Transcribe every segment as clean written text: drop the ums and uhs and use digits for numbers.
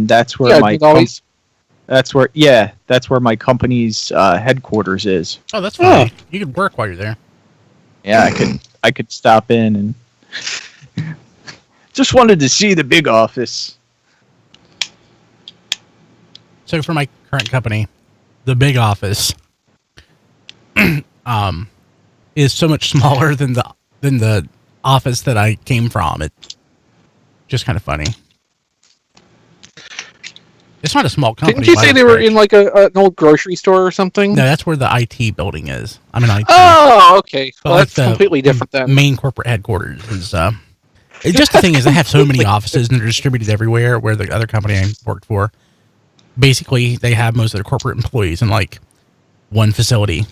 and that's where that's where my company's headquarters is. Oh, that's fine. You could work while you're there. Yeah, I could stop in and just wanted to see the big office. So for my current company, the big office is so much smaller than the office that I came from. It's just kind of funny. It's not a small company. Didn't you say they were in like an old grocery store or something? No, that's where the IT building is. I'm in IT. Oh, okay. But Well, like that's completely different then. Main corporate headquarters is. Just the thing is, they have so many offices and they're distributed everywhere. Where the other company I worked for, basically, they have most of their corporate employees in like one facility.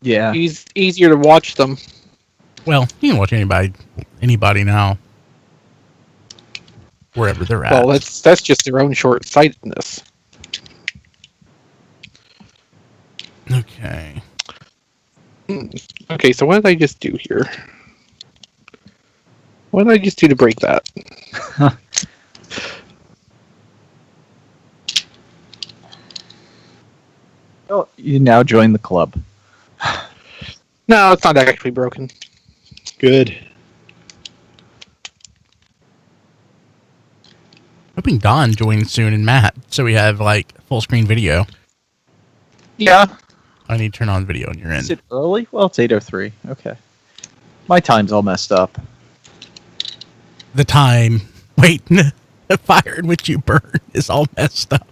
Yeah, It's easier to watch them. Well, you can watch anybody now, wherever they're at. Well, that's just their own short-sightedness. Okay. Okay, so what did I just do here? What did I just do to break that? well, you now join the club. No, it's not actually broken. Good. Hoping Don joins soon and Matt, so we have like full screen video. Yeah. I need to turn on video on your end. Is it early? Well, it's 8:03. Okay. My time's all messed up. The time, the fire in which you burn is all messed up.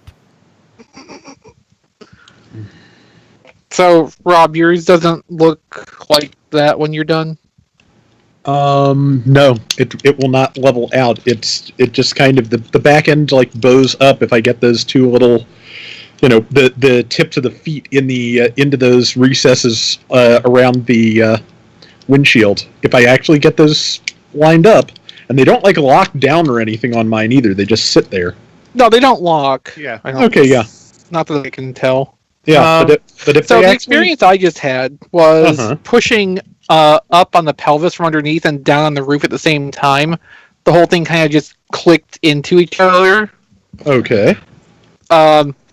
So, Rob, yours doesn't look like that when you're done? No, it will not level out. It just kind of the back end like bows up if I get those two little, the tips of the feet in the into those recesses around the windshield. If I actually get those lined up, and they don't like lock down or anything on mine either. They just sit there. No, they don't lock. Yeah. Okay. Yeah. Not that I can tell. Yeah. But if so the experience I just had was pushing up on the pelvis from underneath and down on the roof at the same time. The whole thing kind of just clicked into each other. Okay.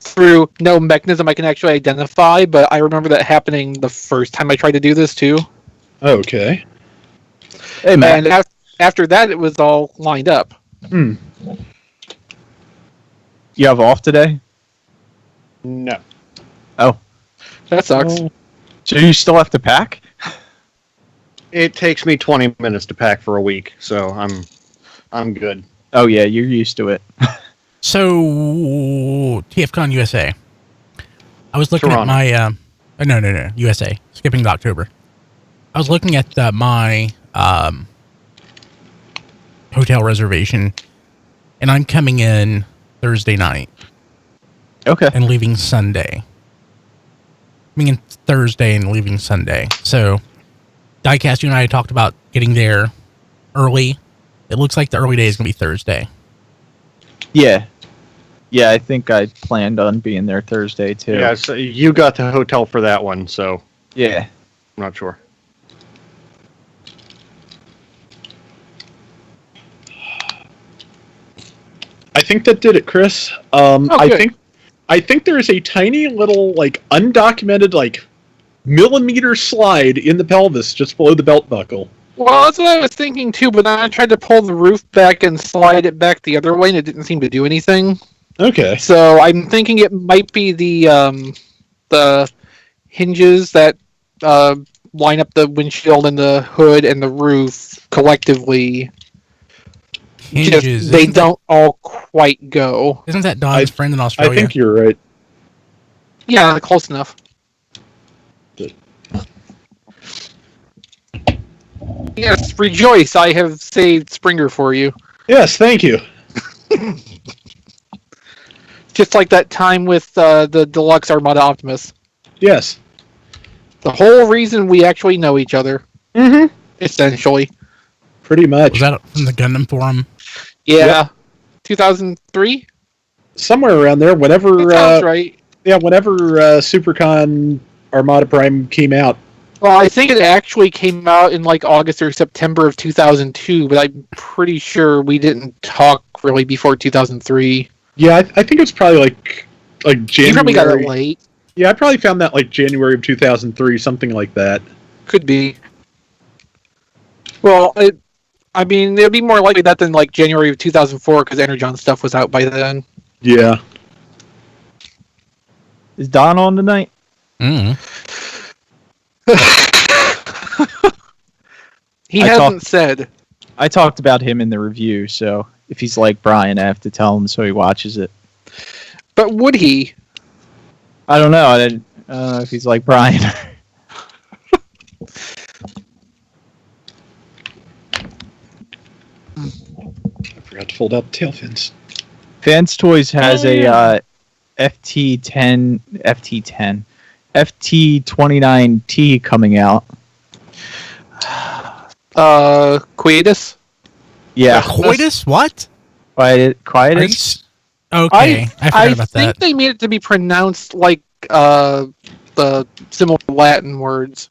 Through no mechanism I can actually identify, but I remember that happening the first time I tried to do this too. Okay. Hey, man. And after that, it was all lined up. You have off today? No. Oh. That sucks. So you still have to pack? It takes me 20 minutes to pack for a week, so I'm good. Oh yeah, you're used to it. So TFCon USA. I was looking Toronto. at my no USA. Skipping to October. I was looking at my hotel reservation, and I'm coming in Thursday night. Okay. And leaving Sunday. Coming in Thursday and leaving Sunday. So, Diecast, you and I talked about getting there early. It looks like the early day is going to be Thursday. Yeah. Yeah, I think I planned on being there Thursday, too. Yeah, so you got the hotel for that one, so Yeah. I'm not sure. I think that did it, Chris. I think there is a tiny little like undocumented like millimeter slide in the pelvis just below the belt buckle. Well, that's what I was thinking too, but then I tried to pull the roof back and slide it back the other way, and it didn't seem to do anything. Okay. So I'm thinking it might be the hinges that line up the windshield and the hood and the roof collectively. Hinges. They don't all quite go. Isn't that Don's friend in Australia? I think you're right. Yeah, close enough. Yes, rejoice! I have saved Springer for you. Yes, thank you. Just like that time with the Deluxe Armada Optimus. Yes. The whole reason we actually know each other. Mm-hmm. Essentially. Pretty much. Was that from the Gundam forum? Yeah. Yep. 2003? Somewhere around there. Whenever. That sounds right. Yeah, whenever Supercon Armada Prime came out. Well, I think it actually came out in like August or September of 2002, but I'm pretty sure we didn't talk really before 2003. Yeah, I think it's probably like January. You probably got it late. Yeah, I probably found that like January of 2003, something like that. Could be. Well, I mean, it'd be more likely that than like January of 2004 because Energon stuff was out by then. Yeah. Is Don on tonight? Mm. He I hasn't said. I talked about him in the review, so if he's like Brian, I have to tell him so he watches it. But would he? I don't know. I don't know if he's like Brian. I forgot to fold out the tail fins. Vance Toys has a FT29T coming out. Quietus? Yeah. Coitus? What? Quietus? Okay, I forgot about think that. they made it to be pronounced like the similar Latin words.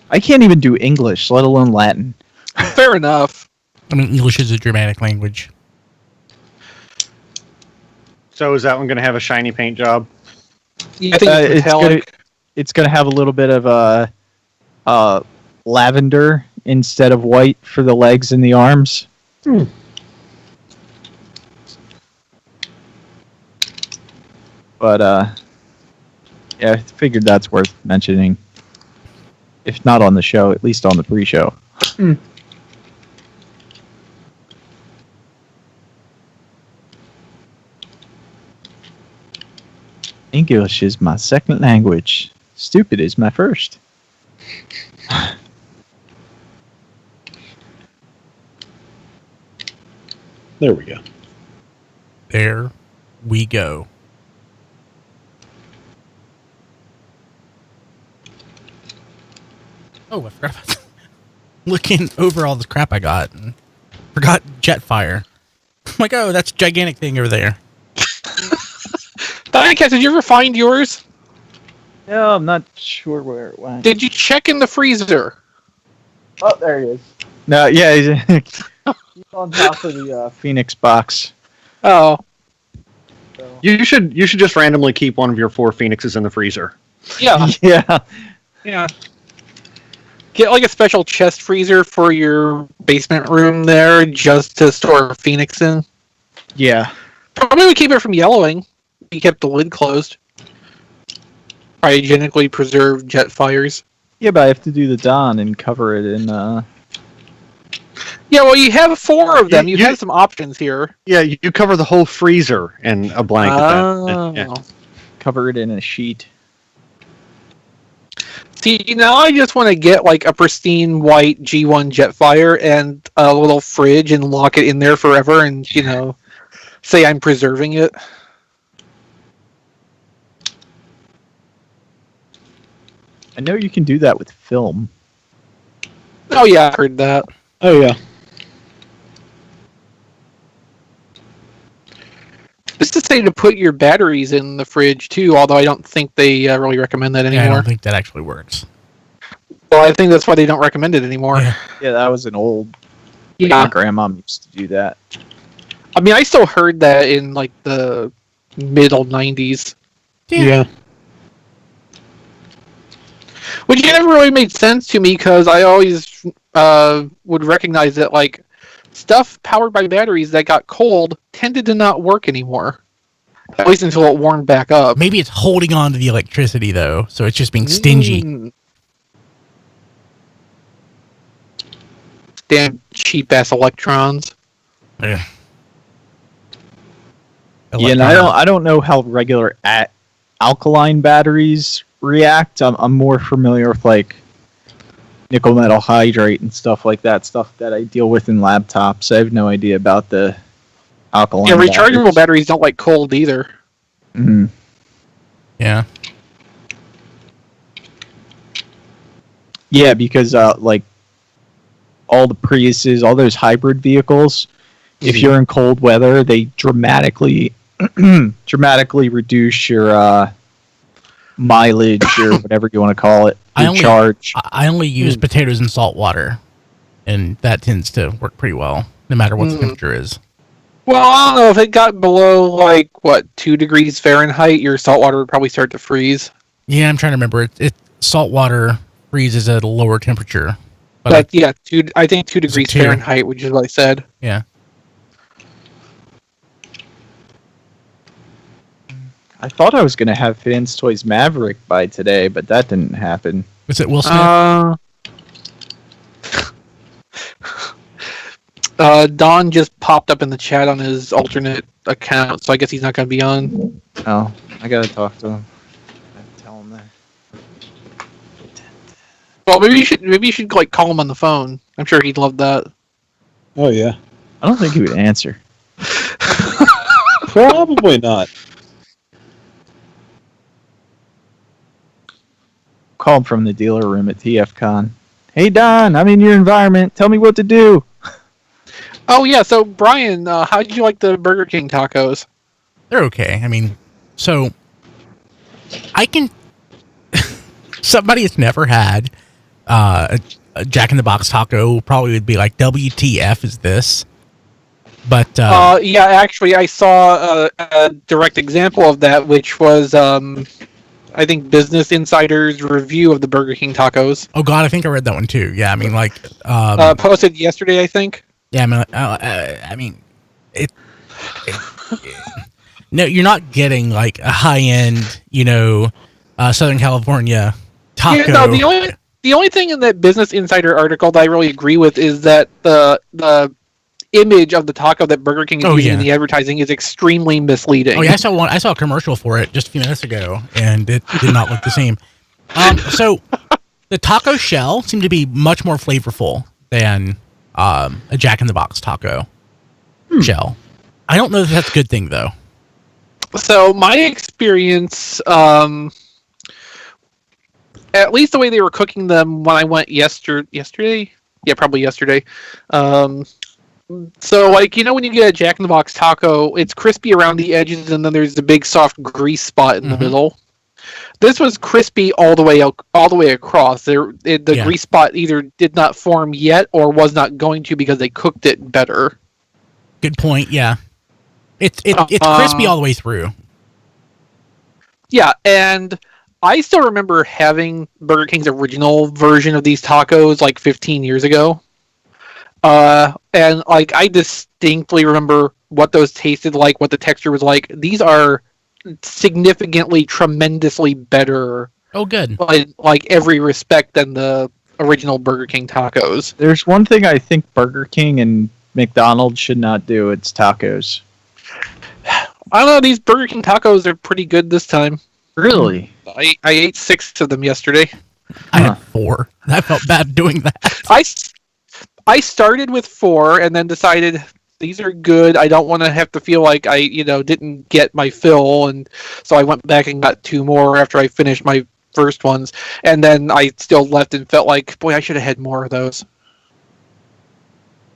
I can't even do English, let alone Latin. Fair enough. I mean, English is a Germanic language. So is that one going to have a shiny paint job? Yeah, I think it's metallic. It's gonna have a little bit of lavender instead of white for the legs and the arms. But yeah, I figured that's worth mentioning. If not on the show, at least on the pre-show. English is my second language. Stupid is my first. There we go. There we go. Oh, I forgot about that. Looking over all this crap I got and forgot Jetfire. I'm like, oh, that's a gigantic thing over there. Diecast, did you ever find yours? No, I'm not sure where it went. Did you check in the freezer? Oh, there he is. No, yeah, he's on top of the Phoenix box. Oh, You should just randomly keep one of your 4 phoenixes in the freezer. yeah, Yeah. yeah. Get like a special chest freezer for your basement room there, just to store Phoenix in. Yeah. Probably would keep it from yellowing. You kept the lid closed. Cryogenically preserved jet fires. Yeah, but I have to do the Don and cover it in Yeah, well, you have 4 of them. You You- have some options here. Yeah, you cover the whole freezer in a blanket. Oh. Yeah. cover it in a sheet. See, now I just want to get like a pristine white G1 Jetfire and a little fridge and lock it in there forever and, say I'm preserving it. I know you can do that with film. Oh, yeah, I heard that. Oh yeah. Just to say to put your batteries in the fridge, too, although I don't think they really recommend that Yeah, I anymore. don't think that actually works. Well, I think that's why they don't recommend it anymore. Yeah. Yeah, that was an old. Yeah. My grandmom used to do that. I mean, I still heard that in like the middle 90s. Yeah. Which never really made sense to me because I always would recognize that like stuff powered by batteries that got cold tended to not work anymore. At least until it warmed back up. Maybe it's holding on to the electricity, though, so it's just being stingy. Damn cheap ass electrons. Yeah. Yeah, and I don't know how regular alkaline batteries react. I'm more familiar with like nickel metal hydrate and stuff like that. Stuff that I deal with in laptops. I have no idea about the alkaline. Yeah, rechargeable batteries don't like cold either. Mm-hmm. Yeah. Yeah, because like all the Priuses, all those hybrid vehicles, if you're in cold weather, they dramatically reduce your mileage or whatever you want to call it. Your charge. I only use potatoes and salt water, and that tends to work pretty well, no matter what the temperature is. Well, I don't know if it got below like what 2 degrees Fahrenheit, your salt water would probably start to freeze. Yeah, I'm trying to remember. Salt water freezes at a lower temperature. But yeah, I think 2 it degrees 2? Fahrenheit, which is what I said. Yeah. I thought I was going to have Fans Toys Maverick by today, but that didn't happen. Is it Will Smith? Don just popped up in the chat on his alternate account, so I guess he's not going to be on. Oh, I got to talk to him. I have to tell him that. Well, maybe you should like call him on the phone. I'm sure he'd love that. Oh yeah. I don't think he would answer. Probably not. Call him from the dealer room at TFCon. Hey Don, I'm in your environment. Tell me what to do. Oh yeah, so Brian, how did you like the Burger King tacos? They're okay. I mean, so I can. Somebody that's never had a Jack in the Box taco probably would be like, "WTF is this?" But yeah, actually, I saw a direct example of that, which was I think Business Insider's review of the Burger King tacos. oh god, I think I read that one too. Yeah, I mean, like, Posted yesterday, I think. yeah, I mean, no, you're not getting like a high end, Southern California taco. Yeah, no, the only thing in that Business Insider article that I really agree with is that the image of the taco that Burger King is using in the advertising is extremely misleading. Oh yeah, I saw a commercial for it just a few minutes ago, and it did not look the same. So the taco shell seemed to be much more flavorful than a Jack in the Box taco shell. I don't know if that's a good thing though. So my experience, at least the way they were cooking them when I went yesterday, yeah, probably yesterday. So, like, when you get a Jack in the Box taco, it's crispy around the edges, and then there's the big soft grease spot in the middle. This was crispy all the way across. The grease spot either did not form yet or was not going to because they cooked it better. Good point. Yeah, it's crispy all the way through. Yeah, and I still remember having Burger King's original version of these tacos like 15 years ago. And like I distinctly remember what those tasted like, what the texture was like. These are significantly, tremendously better. Oh, good. Like every respect than the original Burger King tacos. There's one thing I think Burger King and McDonald's should not do. It's tacos. I don't know. These Burger King tacos are pretty good this time. Really? I ate 6 of them yesterday. I had 4. I felt bad doing that. I started with 4 and then decided these are good. I don't want to have to feel like I, didn't get my fill, and so I went back and got 2 more after I finished my first ones, and then I still left and felt like, boy, I should have had more of those.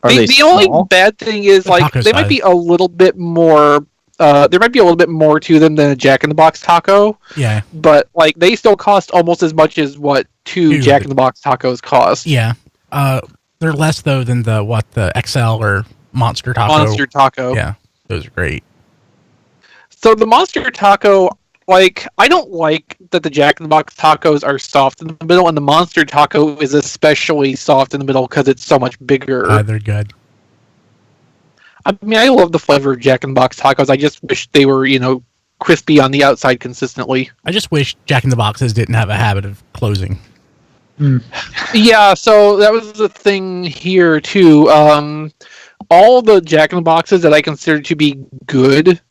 The only bad thing is like they might be a little bit more. There might be a little bit more to them than a Jack in the Box taco. Yeah. But like they still cost almost as much as what 2 Jack in the Box tacos cost. Yeah. They're less though than the XL or Monster Taco. Monster Taco. Yeah. Those are great. So the Monster Taco, like, I don't like that the Jack in the Box tacos are soft in the middle, and the Monster Taco is especially soft in the middle because it's so much bigger. They're good. I mean, I love the flavor of Jack in the Box tacos. I just wish they were, crispy on the outside consistently. I just wish Jack in the Boxes didn't have a habit of closing. Yeah, so that was the thing here too. All the Jack in the Boxes that I consider to be good,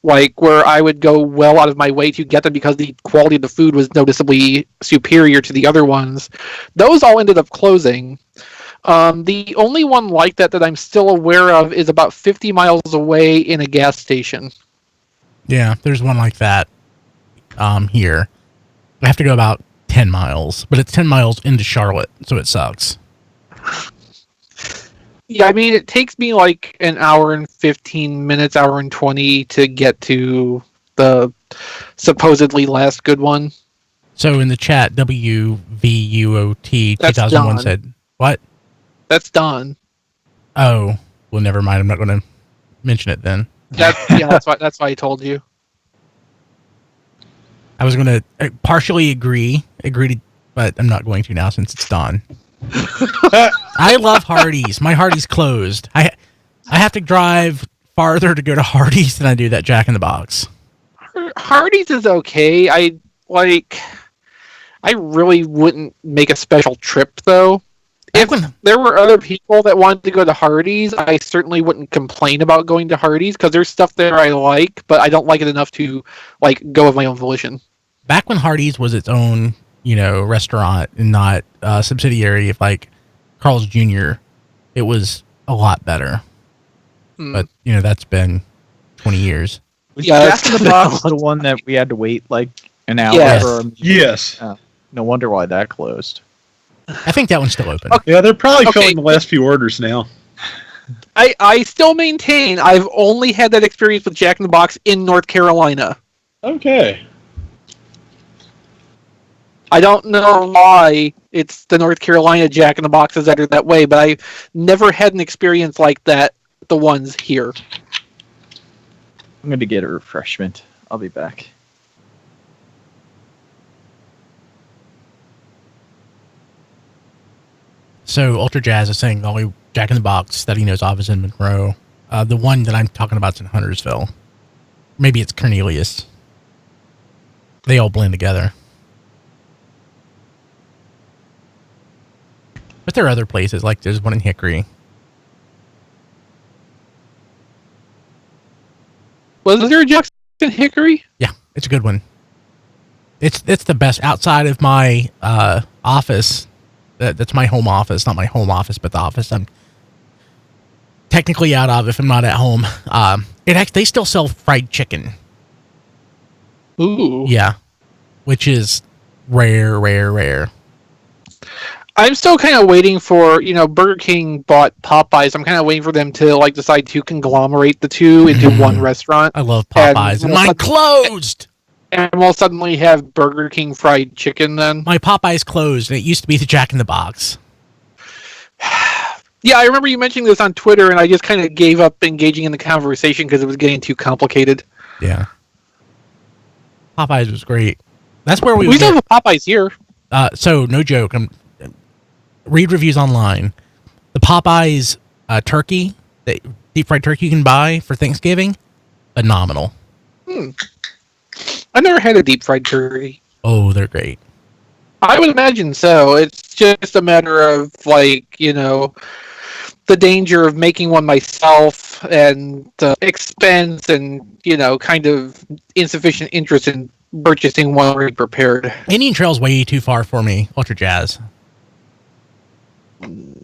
like where I would go well out of my way to get them because the quality of the food was noticeably superior to the other ones, those all ended up closing. The only one like that I'm still aware of is about 50 miles away in a gas station. Yeah, there's one like that here. I have to go about 10 miles, but it's 10 miles into Charlotte, so it sucks. Yeah, I mean, it takes me like an hour and 15 minutes, hour and 20 to get to the supposedly last good one. So in the chat, WVUOT 2001 said, what? That's Don. Oh, well, never mind. I'm not going to mention it then. That's why I told you. I was going to partially agree, but I'm not going to now since it's done. I love Hardee's. My Hardee's closed. I have to drive farther to go to Hardee's than I do that Jack in the Box. Hardee's is okay. I really wouldn't make a special trip though. If there were other people that wanted to go to Hardee's, I certainly wouldn't complain about going to Hardee's because there's stuff there I like, but I don't like it enough to go of my own volition. Back when Hardee's was its own, restaurant and not a subsidiary of Carl's Jr., it was a lot better. But that's been 20 years. Was Jack in the Box the one that we had to wait an hour Yes. for? Yes. No wonder why that closed. I think that one's still open. Okay. Yeah, they're probably Okay. filling the last few orders now. I still maintain I've only had that experience with Jack in the Box in North Carolina. Okay. I don't know why it's the North Carolina Jack in the Boxes that are that way, but I never had an experience like that. The ones here. I'm going to get a refreshment. I'll be back. So Ultra Jazz is saying the only Jack in the Box that he knows of is in Monroe. The one that I'm talking about is in Huntersville. Maybe it's Cornelius. They all blend together. But there are other places, there's one in Hickory. Was there a Jackson Hickory? Yeah, it's a good one. It's the best outside of my office. That's my home office, not my home office, but the office I'm technically out of if I'm not at home. They still sell fried chicken. Ooh. Yeah, which is rare. I'm still kind of waiting for, Burger King bought Popeyes. I'm kind of waiting for them to decide to conglomerate the two into one restaurant. I love Popeyes, and mine closed. And we'll suddenly have Burger King fried chicken then. My Popeyes closed, and it used to be the Jack in the Box. Yeah, I remember you mentioning this on Twitter, and I just kind of gave up engaging in the conversation because it was getting too complicated. Yeah. Popeyes was great. That's where we still have a Popeyes here. So, no joke. Read reviews online. The Popeyes turkey, the deep fried turkey you can buy for Thanksgiving, phenomenal. I've never had a deep fried turkey. Oh, they're great. I would imagine so. It's just a matter of the danger of making one myself and the expense and kind of insufficient interest in purchasing one already prepared. Indian Trail's way too far for me. Ultra Jazz. I'm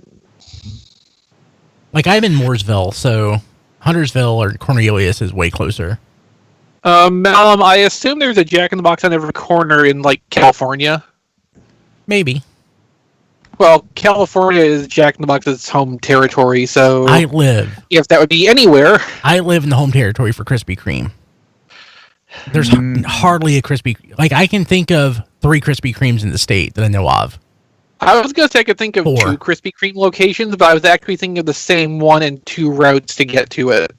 in Mooresville, so Huntersville or Cornelius is way closer. I assume there's a Jack in the Box on every corner in California. Maybe. Well, California is Jack in the Box's home territory, so if that would be anywhere. I live in the home territory for Krispy Kreme. There's hardly a Krispy. I can think of 3 Krispy Kremes in the state that I know of. I was going to say I could think of 4. 2 Krispy Kreme locations, but I was actually thinking of the same one and 2 routes to get to it.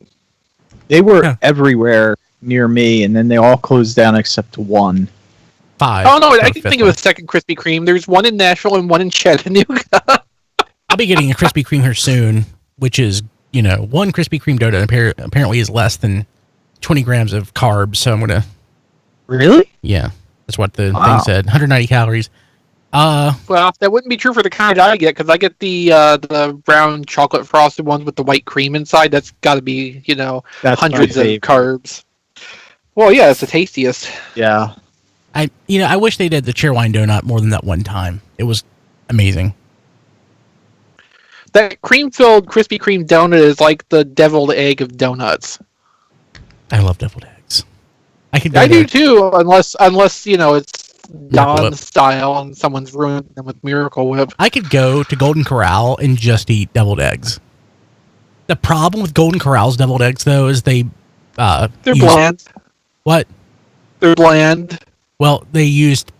They were everywhere near me, and then they all closed down except one. 5. Oh, no, I can think of a second Krispy Kreme. There's one in Nashville and one in Chattanooga. I'll be getting a Krispy Kreme here soon, which is, one Krispy Kreme donut apparently is less than 20 grams of carbs, so I'm going to... Really? Yeah, that's what the thing said. 190 calories. Well, that wouldn't be true for the kind I get, because I get the brown chocolate frosted ones with the white cream inside. That's got to be, That's hundreds my of favorite. carbs. Well, yeah, it's the tastiest. Yeah. I wish they did the Cheerwine donut more than that one time. It was amazing. That cream-filled Krispy Kreme donut is like the deviled egg of donuts. I love deviled eggs. I do too, unless it's Miracle Whip. Don style and someone's ruined them with Miracle Whip. I could go to Golden Corral and just eat deviled eggs. The problem with Golden Corral's deviled eggs, though, is they're bland. What? They're bland. Well, they used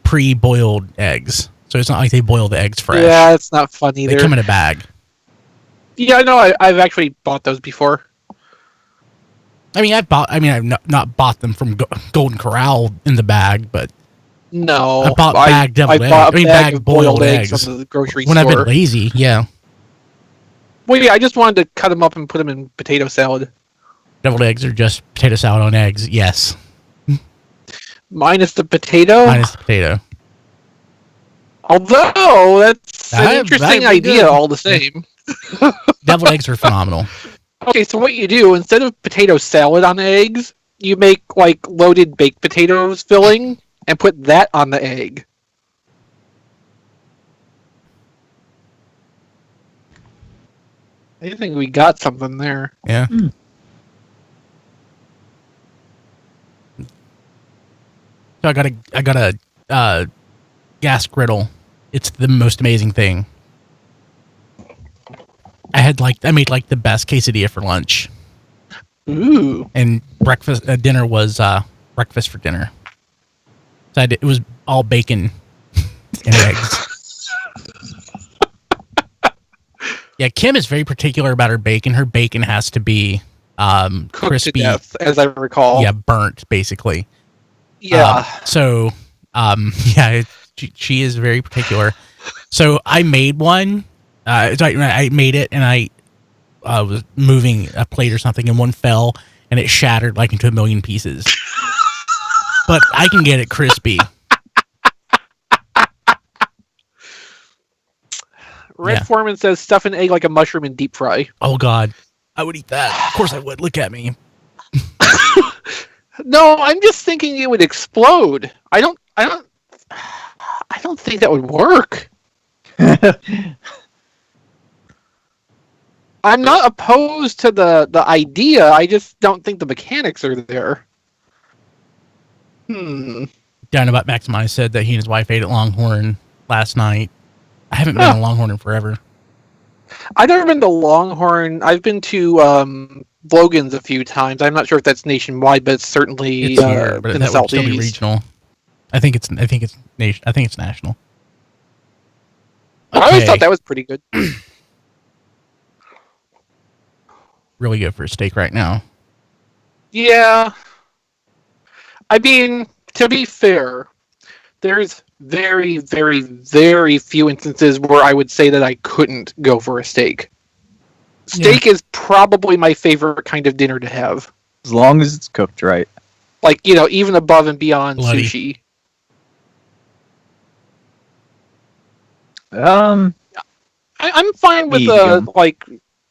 pre-boiled eggs, so it's not like they boil the eggs fresh. Yeah, it's not fun either. They come in a bag. Yeah, I know. I've actually bought those before. I mean, I've not bought them from Golden Corral in the bag, but No, I bought bagged deviled eggs. bought I mean, a bag bagged of boiled eggs eggs from the grocery when I've store. been lazy. Yeah, Well, yeah, I just wanted to cut them up and put them in potato salad. deviled eggs are just potato salad on eggs. Yes, Minus the potato? minus the potato. Although, that's an That'd interesting be idea good. all the same. Deviled eggs are phenomenal. Okay, so what you do, instead of potato salad on eggs, you make, like, loaded baked potatoes filling and put that on the egg. I think we got something there. Yeah. So I got a gas griddle. It's the most amazing thing. I made like the best quesadilla for lunch, Ooh. and dinner was breakfast for dinner. So it was all bacon and eggs. Yeah, Kim is very particular about her bacon. Her bacon has to be Cooked crispy, to death, as I recall. yeah, burnt basically. Yeah. She is very particular. So I made one. I made it, and I was moving a plate or something, and one fell, and it shattered like into a million pieces. But I can get it crispy. Red Foreman says stuff an egg like a mushroom and deep fry. Oh God, I would eat that. Of course I would. Look at me. No, I'm just thinking it would explode. I don't think that would work. I'm not opposed to the idea. I just don't think the mechanics are there. Dynamite Maximize said that he and his wife ate at Longhorn last night. I haven't been to Longhorn in forever. I've never been to Longhorn. I've been to Logan's a few times. I'm not sure if that's nationwide, but it's certainly It's here, but in the that would still be southeast. regional. I think it's national. I always Okay. thought that was pretty good. Really good for a steak right now. Yeah. I mean, to be fair, there's very, very, very few instances where I would say that I couldn't go for a steak. Steak is probably my favorite kind of dinner to have. As long as it's cooked right. Like, even above and beyond Bloody. sushi. Um, I'm fine with Medium.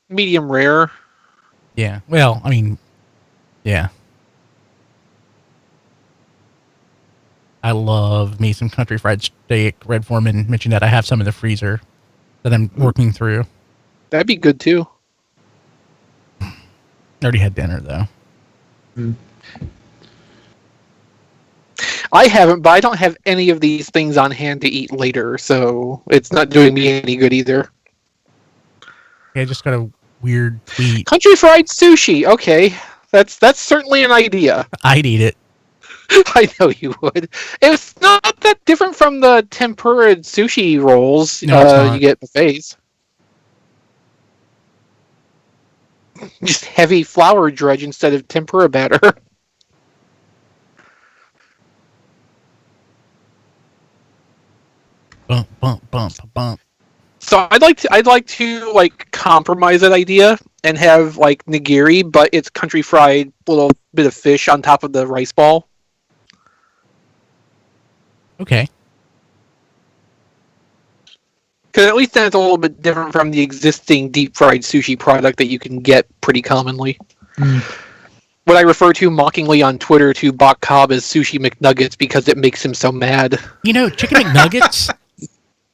medium rare. Yeah. Well, I mean, yeah. I love me some country fried steak. Red Foreman mentioned that I have some in the freezer that I'm working through. That'd be good too. I already had dinner though. I haven't, but I don't have any of these things on hand to eat later, so it's not doing me any good either. Okay, I just got a weird tweet. Country fried sushi. Okay, that's certainly an idea. I'd eat it. I know you would. It's not that different from the tempura sushi rolls No, it's not. you get buffets. Just heavy flour dredge instead of tempura batter. Bump, bump, bump, bump. So I'd like to compromise that idea and have like nigiri, but it's country fried little bit of fish on top of the rice ball. Okay. Because at least that's a little bit different from the existing deep fried sushi product that you can get pretty commonly. What I refer to mockingly on Twitter to Bok Cobb as sushi McNuggets because it makes him so mad. Chicken McNuggets,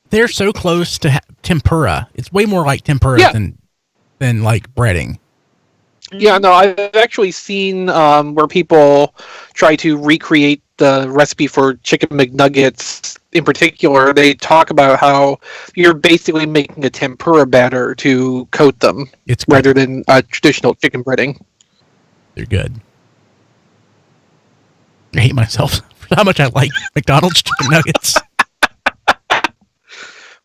they're so close to tempura. It's way more like tempura than like breading. Yeah, no, I've actually seen where people try to recreate the recipe for chicken McNuggets. In particular, they talk about how you're basically making a tempura batter to coat them It's good. rather than traditional chicken breading. They're good. I hate myself for how much I like McDonald's chicken nuggets.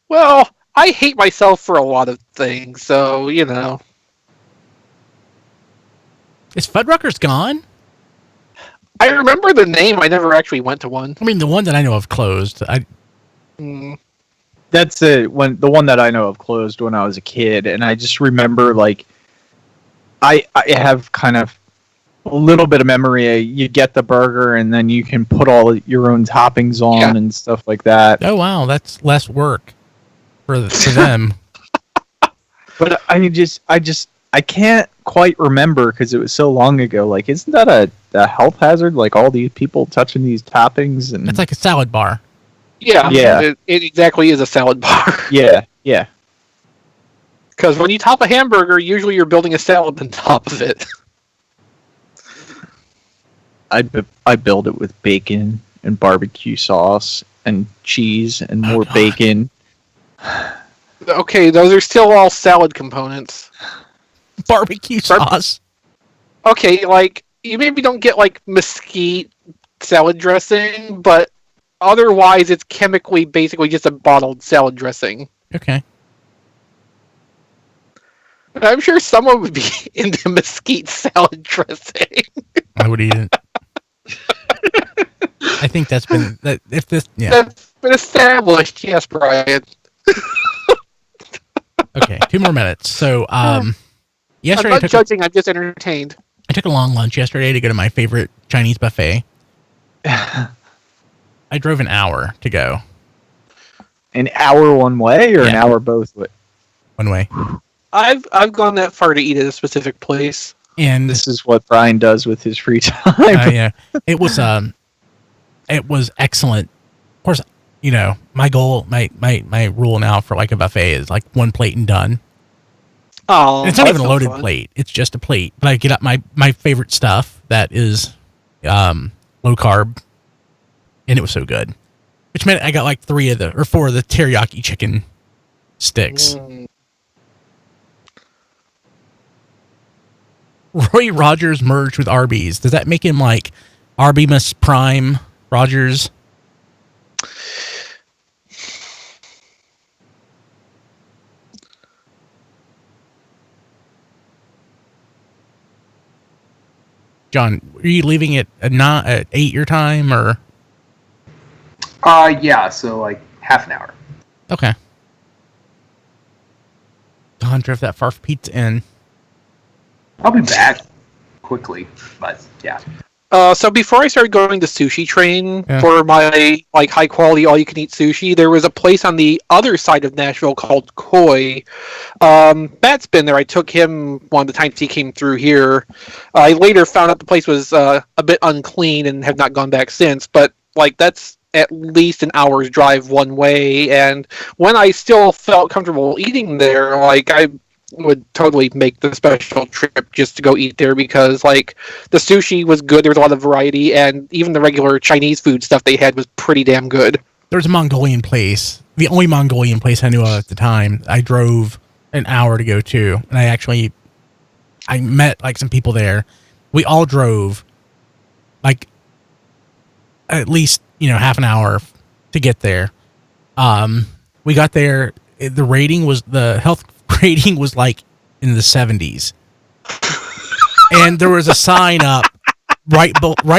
Well, I hate myself for a lot of things, so. Is Fuddruckers gone? I remember the name. I never actually went to one. I mean, the one that I know of closed. That's the one that I know of closed when I was a kid, and I just remember like I have kind of a little bit of memory. You get the burger, and then you can put all your own toppings on and stuff like that. Oh wow, that's less work for them. But I can't quite remember because it was so long ago. Like, isn't that a health hazard? Like all these people touching these toppings, and It's like a salad bar. Yeah. Yeah. It exactly is a salad bar. yeah. Because when you top a hamburger, usually you're building a salad on top of it. I build it with bacon and barbecue sauce and cheese and more bacon. Okay, those are still all salad components. Barbecue sauce. Okay, like, you maybe don't get, like, mesquite salad dressing, but otherwise it's chemically basically just a bottled salad dressing. Okay. I'm sure someone would be into mesquite salad dressing. I would eat it. I think that's been that. If this, yeah. That's been established, yes, Brian. Okay, 2 more minutes. So, I'm yesterday not judging, I'm just entertained. I took a long lunch yesterday to go to my favorite Chinese buffet. I drove an hour to go. An hour one way or an Yeah. hour both way? One way. I've gone that far to eat at a specific place. And This is what Brian does with his free time. yeah, it was excellent. Of course, you know, my goal, my rule now for like a buffet is like 1 plate and done. Oh, And it's not even a loaded plate; it's just a plate. But I get up my favorite stuff that is low carb, and it was so good. Which meant I got like 4 of the teriyaki chicken sticks. Roy Rogers merged with Arby's. Does that make him like Arbymus Prime Rogers? John, are you leaving it at 8 your time or? Yeah, so like half an hour. Okay. Don drove that far for Pizza Inn. I'll be back quickly, but yeah. So before I started going to Sushi Train Yeah. for my like high quality all you can eat sushi, there was a place on the other side of Nashville called Koi. Matt's been there. I took him one of the times he came through here. I later found out the place was a bit unclean and have not gone back since. But like that's at least an hour's drive one way, and when I still felt comfortable eating there, like I would totally make the special trip just to go eat there because like the sushi was good, there was a lot of variety, and even the regular Chinese food stuff they had was pretty damn good. There was a Mongolian place, the only Mongolian place I knew of at the time. I drove an hour to go to, and I met like some people there. We all drove like at least, you know, half an hour to get there. We got there, the health rating was like in the 70s. And there was a sign up right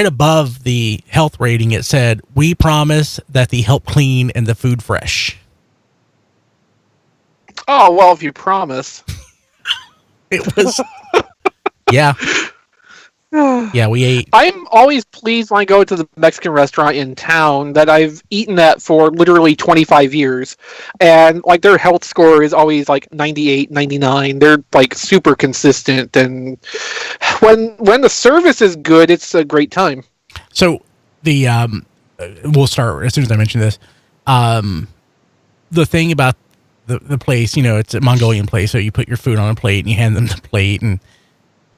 above the health rating. It said, "We promise that the help clean and the food fresh." Oh, well, if you promise. It was, yeah. Yeah, we ate. I'm always pleased when I go to the Mexican restaurant in town that I've eaten at for literally 25 years. And like their health score is always like 98, 99. They're like super consistent. And when the service is good, it's a great time. So the we'll start as soon as I mention this. The thing about the place, you know, it's a Mongolian place, so you put your food on a plate and you hand them the plate, and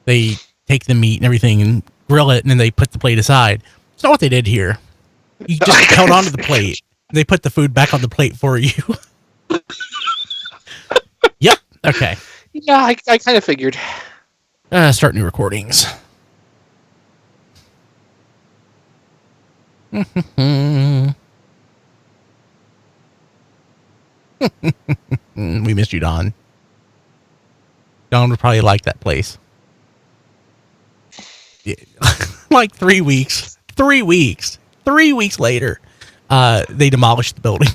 they take the meat and everything and grill it, and then they put the plate aside. It's not what they did here. You just held onto the plate. They put the food back on the plate for you. Yep. Okay. Yeah, I kind of figured. Start new recordings. We missed you, Don. Don would probably like that place. like 3 weeks. 3 weeks. 3 weeks later, they demolished the building.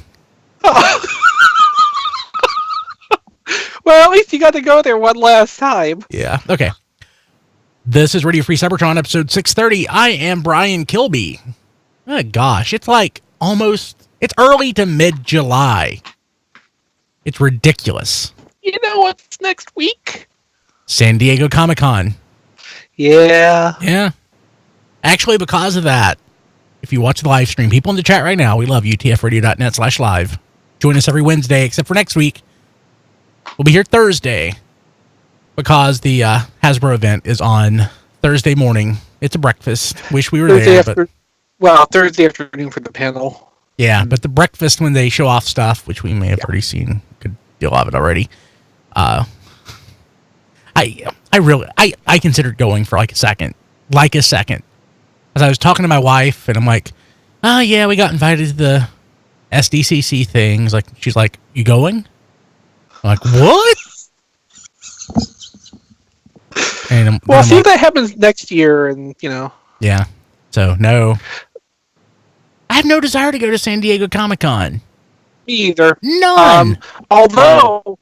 Well, at least you got to go there one last time. Yeah. Okay. This is Radio Free Cybertron, episode 630. I am Brian Kilby. Oh, gosh. It's like it's early to mid-July. It's ridiculous. You know what's next week? San Diego Comic-Con. Yeah. Yeah. Actually, because of that, if you watch the live stream, people in the chat right now, we love you, tfradio.net/live. Join us every Wednesday, except for next week. We'll be here Thursday because the Hasbro event is on Thursday morning. It's a breakfast. Wish we were there. Thursday afternoon for the panel. Yeah, but the breakfast when they show off stuff, which we may have already seen a good deal of it already. I considered going for like a second. As I was talking to my wife, and I'm like, oh yeah, we got invited to the SDCC things. Like, she's like, you going? I'm like, what? And see if that happens next year, and Yeah. So no, I have no desire to go to San Diego Comic-Con. Me either. None. Although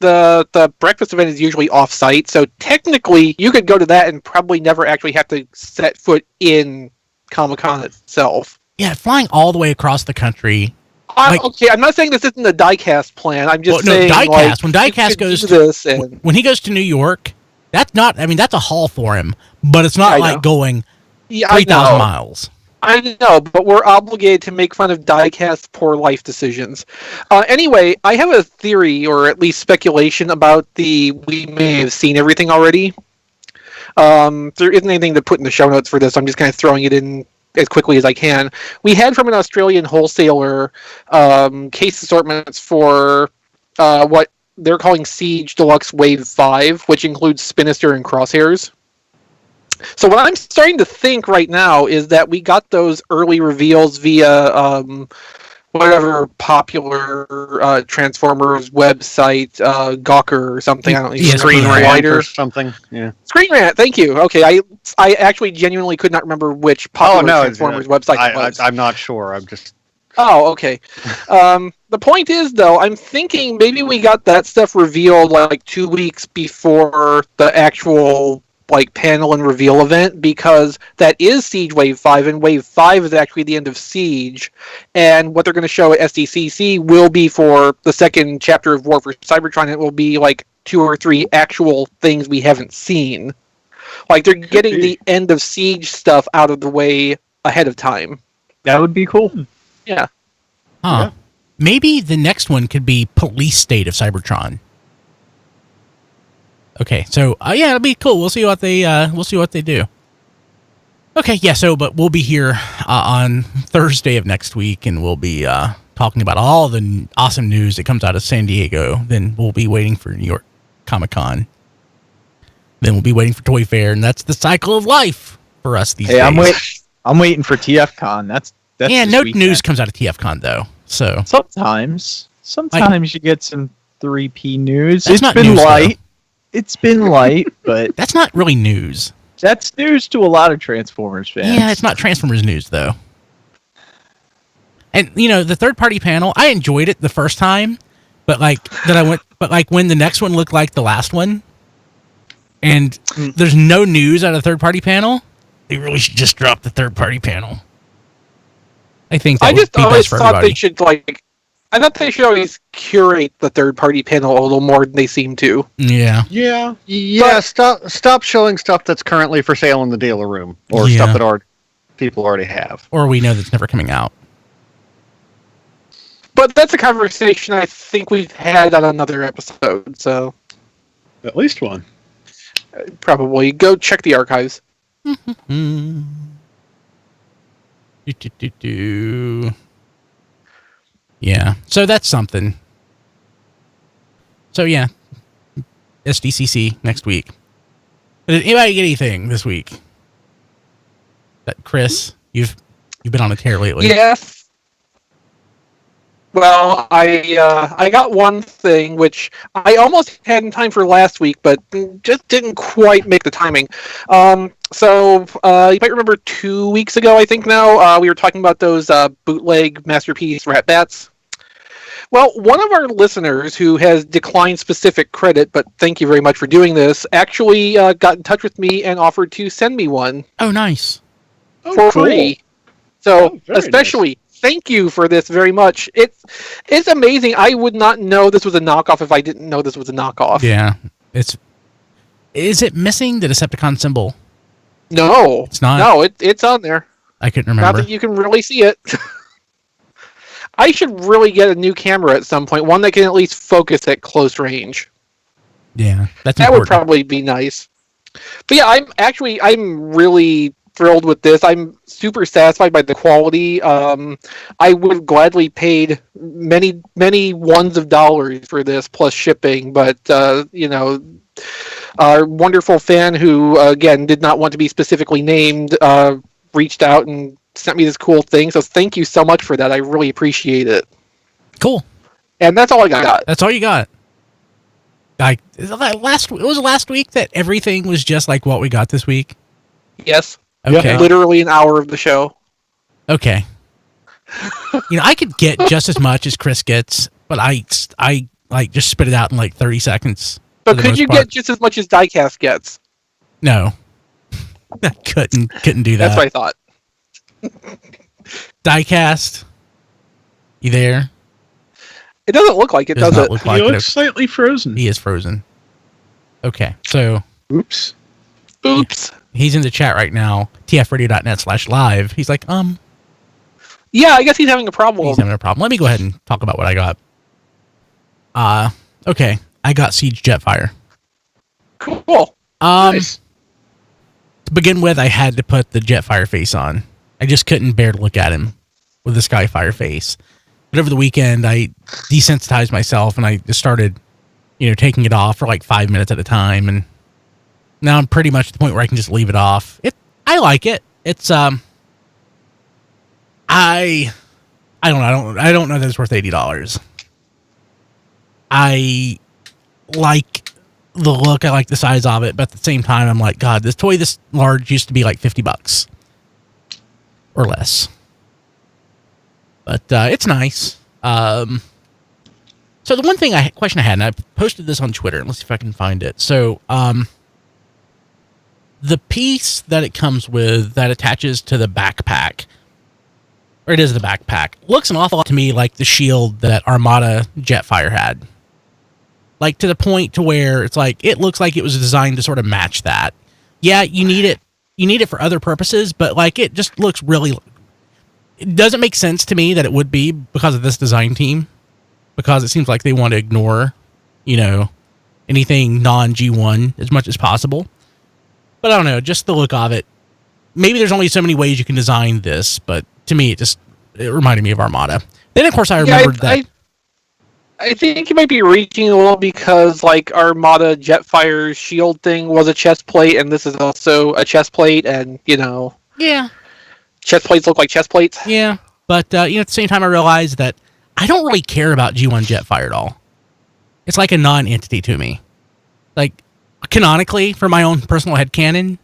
the breakfast event is usually off-site, so technically you could go to that and probably never actually have to set foot in Comic-Con itself. Yeah, flying all the way across the country. Okay, I'm not saying this isn't a diecast plan. I'm just saying, diecast. When diecast goes when he goes to New York, that's a haul for him, but it's not like going 3,000 miles. I know, but we're obligated to make fun of diecast's poor life decisions. Anyway, I have a theory, or at least speculation, about we may have seen everything already. There isn't anything to put in the show notes for this. I'm just kind of throwing it in as quickly as I can. We had from an Australian wholesaler case assortments for what they're calling Siege Deluxe Wave 5, which includes Spinister and Crosshairs. So what I'm starting to think right now is that we got those early reveals via whatever popular Transformers website, Gawker or something. I don't know. Yeah, Screen Rant or something. Yeah. Screen Rant. Thank you. Okay, I actually genuinely could not remember which popular Transformers website it was. I'm not sure. I'm just. Oh, okay. The point is, though, I'm thinking maybe we got that stuff revealed like 2 weeks before the actual panel and reveal event, because that is Siege Wave 5, and Wave 5 is actually the end of Siege, and what they're going to show at SDCC will be for the second chapter of War for Cybertron. It will be like 2 or 3 actual things we haven't seen. Like, they're getting the end of Siege stuff out of the way ahead of time. That would be cool. Yeah. Huh. Yeah. Maybe the next one could be Police State of Cybertron. Okay, so yeah, it'll be cool. We'll see what they do. Okay, yeah. So, but we'll be here on Thursday of next week, and we'll be talking about all the awesome news that comes out of San Diego. Then we'll be waiting for New York Comic-Con. Then we'll be waiting for Toy Fair, and that's the cycle of life for us these days. I'm waiting for TFCon. That's yeah. this No weekend. news comes out of TFCon though. So Sometimes you get some 3P news. That's It's not been news, light. It's been light, but that's not really news. that's news to a lot of Transformers fans. Yeah, it's not Transformers news though. And the third-party panel, I enjoyed it the first time, but when the next one looked like the last one, and there's no news out of the third-party panel, they really should just drop the third-party panel. I think that would be best for everybody. I thought they should always curate the third-party panel a little more than they seem to. Yeah. Yeah. Stop showing stuff that's currently for sale in the dealer room, or stuff that people already have, or we know that's never coming out. But that's a conversation I think we've had on another episode. So At least one. probably go check the archives. Yeah, so that's something. So yeah, SDCC next week. Did anybody get anything this week? That Chris, you've been on a tear lately. Yes. Well, I got one thing which I almost had in time for last week, but just didn't quite make the timing. You might remember 2 weeks ago, I think now, we were talking about those bootleg Masterpiece Rat Bats. Well, one of our listeners who has declined specific credit, but thank you very much for doing this, actually got in touch with me and offered to send me one Oh, nice. for free. So, Oh, very especially, thank you for this very much. It's amazing. I would not know this was a knockoff if I didn't know this was a knockoff. Yeah. Is it missing the Decepticon symbol? No. It's not? No, it's on there. I couldn't Not remember. that you can really see it. I should really get a new camera at some point, one that can at least focus at close range. Yeah, that's That would important. probably be nice. But yeah, I'm really thrilled with this. I'm super satisfied by the quality. I would have gladly paid many ones of dollars for this plus shipping, but our wonderful fan who again did not want to be specifically named reached out and sent me this cool thing. So thank you so much for that. I really appreciate it. Cool. And that's all I got. That's all you got. It was last week that everything was just like what we got this week. Yes. Okay. Literally an hour of the show. Okay. I could get just as much as Chris gets, but I like just spit it out in like 30 seconds. So could you get just as much as Diecast gets? No. I couldn't do that. That's what I thought. Diecast. You there? It doesn't look like it, does not it? look He like looks it. slightly frozen. He is frozen. Okay, so Oops. Oops. he's in the chat right now. tfradio.net/live. He's like, Yeah, I guess he's having a problem. he's having a problem. Let me go ahead and talk about what I got. Okay, I got Siege Jetfire. Cool. Nice. To begin with, I had to put the Jetfire face on. I just couldn't bear to look at him with the Skyfire face. But over the weekend, I desensitized myself and I just started, taking it off for like 5 minutes at a time. And now I'm pretty much at the point where I can just leave it off. I like it. It's I don't know. I don't know that it's worth $80. I like the look. I like the size of it, but at the same time, I'm like, God, this toy this large used to be like $50 or less. But it's nice. So the one question I had, and I posted this on Twitter. Let's see if I can find it. So the piece that it comes with that attaches to the backpack, or it is the backpack, looks an awful lot to me like the shield that Armada Jetfire had. Like to the point to where it's like it looks like it was designed to sort of match that. Yeah, you need it. You need it for other purposes, but like it just looks really. It doesn't make sense to me that it would be because of this design team, because it seems like they want to ignore, anything non-G1 as much as possible. But I don't know, just the look of it. Maybe there's only so many ways you can design this, but to me, it reminded me of Armada. Then, of course, I remembered that. I think you might be reaching a little because, like, Armada Jetfire's shield thing was a chest plate, and this is also a chest plate, and, Yeah. chest plates look like chest plates. Yeah. But, at the same time, I realized that I don't really care about G1 Jetfire at all. It's like a non-entity to me. Like, canonically, for my own personal headcanon,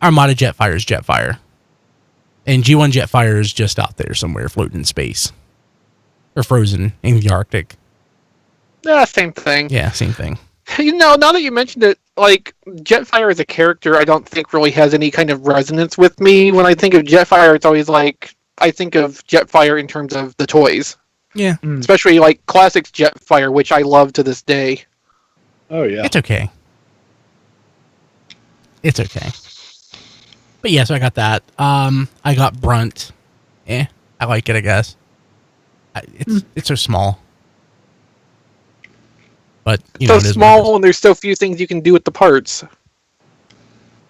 Armada Jetfire is Jetfire. And G1 Jetfire is just out there somewhere floating in space. Or frozen in the Arctic. Yeah, same thing. Yeah, same thing. Now that you mentioned it, like, Jetfire as a character, I don't think really has any kind of resonance with me. When I think of Jetfire, it's always like, I think of Jetfire in terms of the toys. Yeah. Especially, like, Classics Jetfire, which I love to this day. Oh yeah. It's okay. It's okay. But yeah, so I got that. I got Brunt. I like it, I guess. It's so small. But So it is small, and there's so few things you can do with the parts.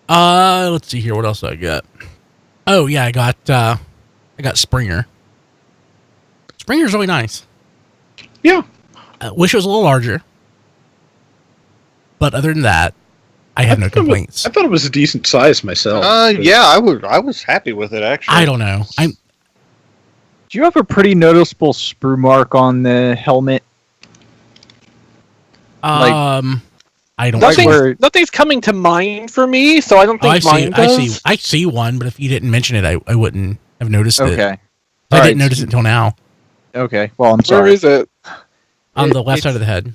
Let's see here. What else do I got? Oh yeah, I got Springer. Springer's really nice. Yeah. I wish it was a little larger. But other than that, I have no complaints. I thought it was a decent size myself. Yeah, I was happy with it actually. I don't know. Do Do you have a pretty noticeable sprue mark on the helmet? I don't. Like where- Nothing's coming to mind for me, so I don't think mine does. I see one, but if you didn't mention it, I wouldn't have noticed it. Okay. I didn't notice it until now. Okay. Well, I'm Where sorry. is it? On the left side of the head.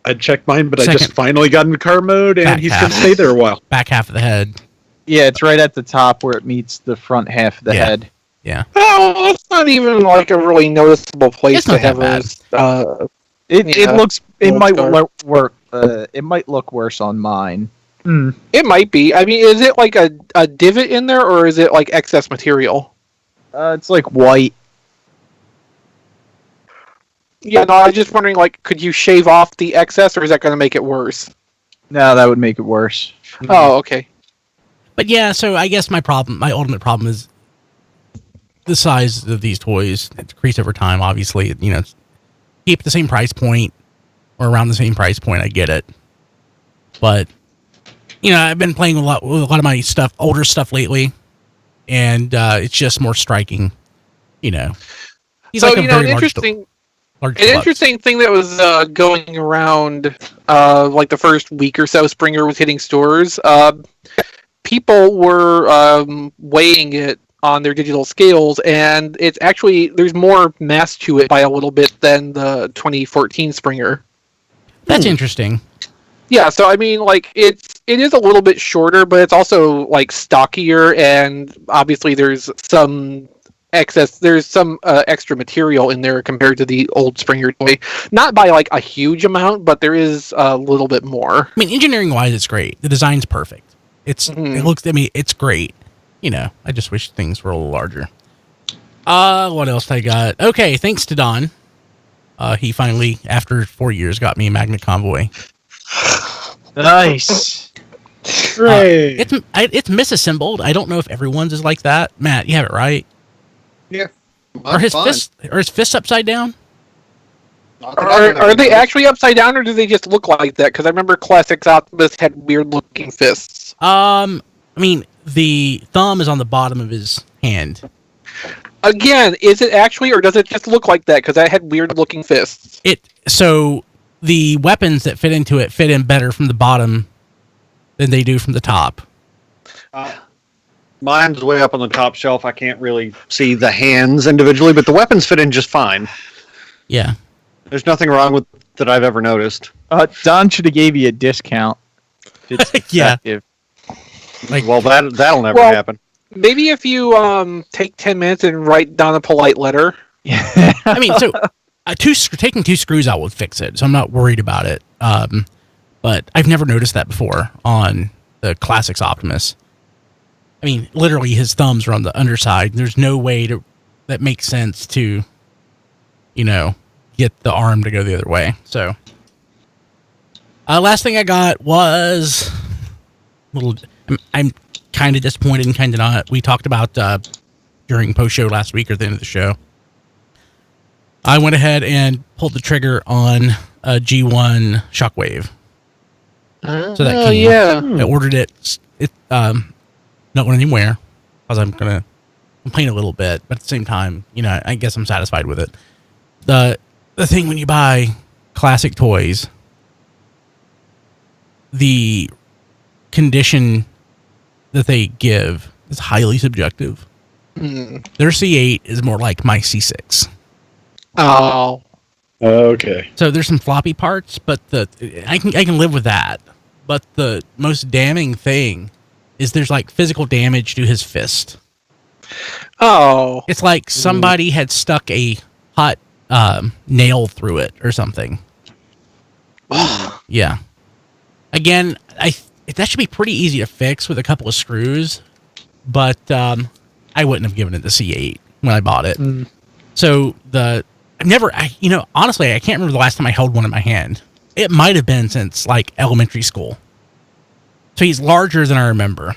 I'd check mine, but I Second. just finally got into car mode, and Back he's half. going to stay there a while. Back half of the head. Yeah, it's right at the top where it meets the front half of the Yeah. head. Yeah. Oh, that's not even like a really noticeable place It's to not that have bad. It Yeah. looks. It Little might scar. work. It might look worse on mine. It might be. I mean, is it like a divot in there, or is it like excess material? It's like white. Yeah, no, I was just wondering, like, could you shave off the excess, or is that going to make it worse? No, that would make it worse. Oh, okay. But yeah, so I guess my ultimate problem is the size of these toys. It decrease over time, obviously. You know, keep it the same price point or around the same price point. I get it, but you know, I've been playing with a lot of my stuff, older stuff lately, and it's just more striking. You know, he's So, like a you know, very an large interesting deluxe. interesting thing that was going around like the first week or so Springer was hitting stores, people were weighing it on their digital scales, and it's actually, there's more mass to it by a little bit than the 2014 Springer. That's interesting. Yeah, so I mean, like, it is a little bit shorter, but it's also like stockier, and obviously there's some extra material in there compared to the old Springer toy. Not by like a huge amount, but there is a little bit more. I mean, engineering wise, it's great. The design's perfect. It looks. I mean, it's great. You know, I just wish things were a little larger. What else I got? Okay, thanks to Don. He finally, after 4 years, got me a Magnet Convoy. Nice. Hooray! It's misassembled. I don't know if everyone's is like that. Matt, you have it right. Yeah. Are his fists upside down? Are they actually upside down, or do they just look like that? Because I remember Classics Optimus had weird looking fists. I mean, the thumb is on the bottom of his hand. Again, is it actually, or does it just look like that? Because I had weird looking fists. So the weapons that fit into it fit in better from the bottom than they do from the top. Mine's way up on the top shelf. I can't really see the hands individually, but the weapons fit in just fine. Yeah. There's nothing wrong with that I've ever noticed. Don should have gave you a discount. It's Yeah. effective. Like, Well, that'll never Well- happen. Maybe if you take 10 minutes and write down a polite letter. I mean, so taking two screws out would fix it, so I'm not worried about it. But I've never noticed that before on the Classics Optimus. I mean, literally, his thumbs are on the underside. There's no way that makes sense to, you know, get the arm to go the other way. So, last thing I got was I'm kind of disappointed and kind of not. We talked about during post show last week or the end of the show. I went ahead and pulled the trigger on a G1 Shockwave. So that came. yeah. I ordered it. Not going anywhere because I'm gonna complain a little bit, but at the same time, you know, I guess I'm satisfied with it. The thing when you buy classic toys, the condition that they give is highly subjective. Their C8 is more like my C6. Oh. Okay. So there's some floppy parts, but I can live with that. But the most damning thing is there's like physical damage to his fist. Oh. It's like somebody had stuck a hot nail through it or something. Yeah. Again, that should be pretty easy to fix with a couple of screws, but I wouldn't have given it the C8 when I bought it. So honestly, I can't remember the last time I held one in my hand. It might have been since like elementary school. So he's larger than I remember.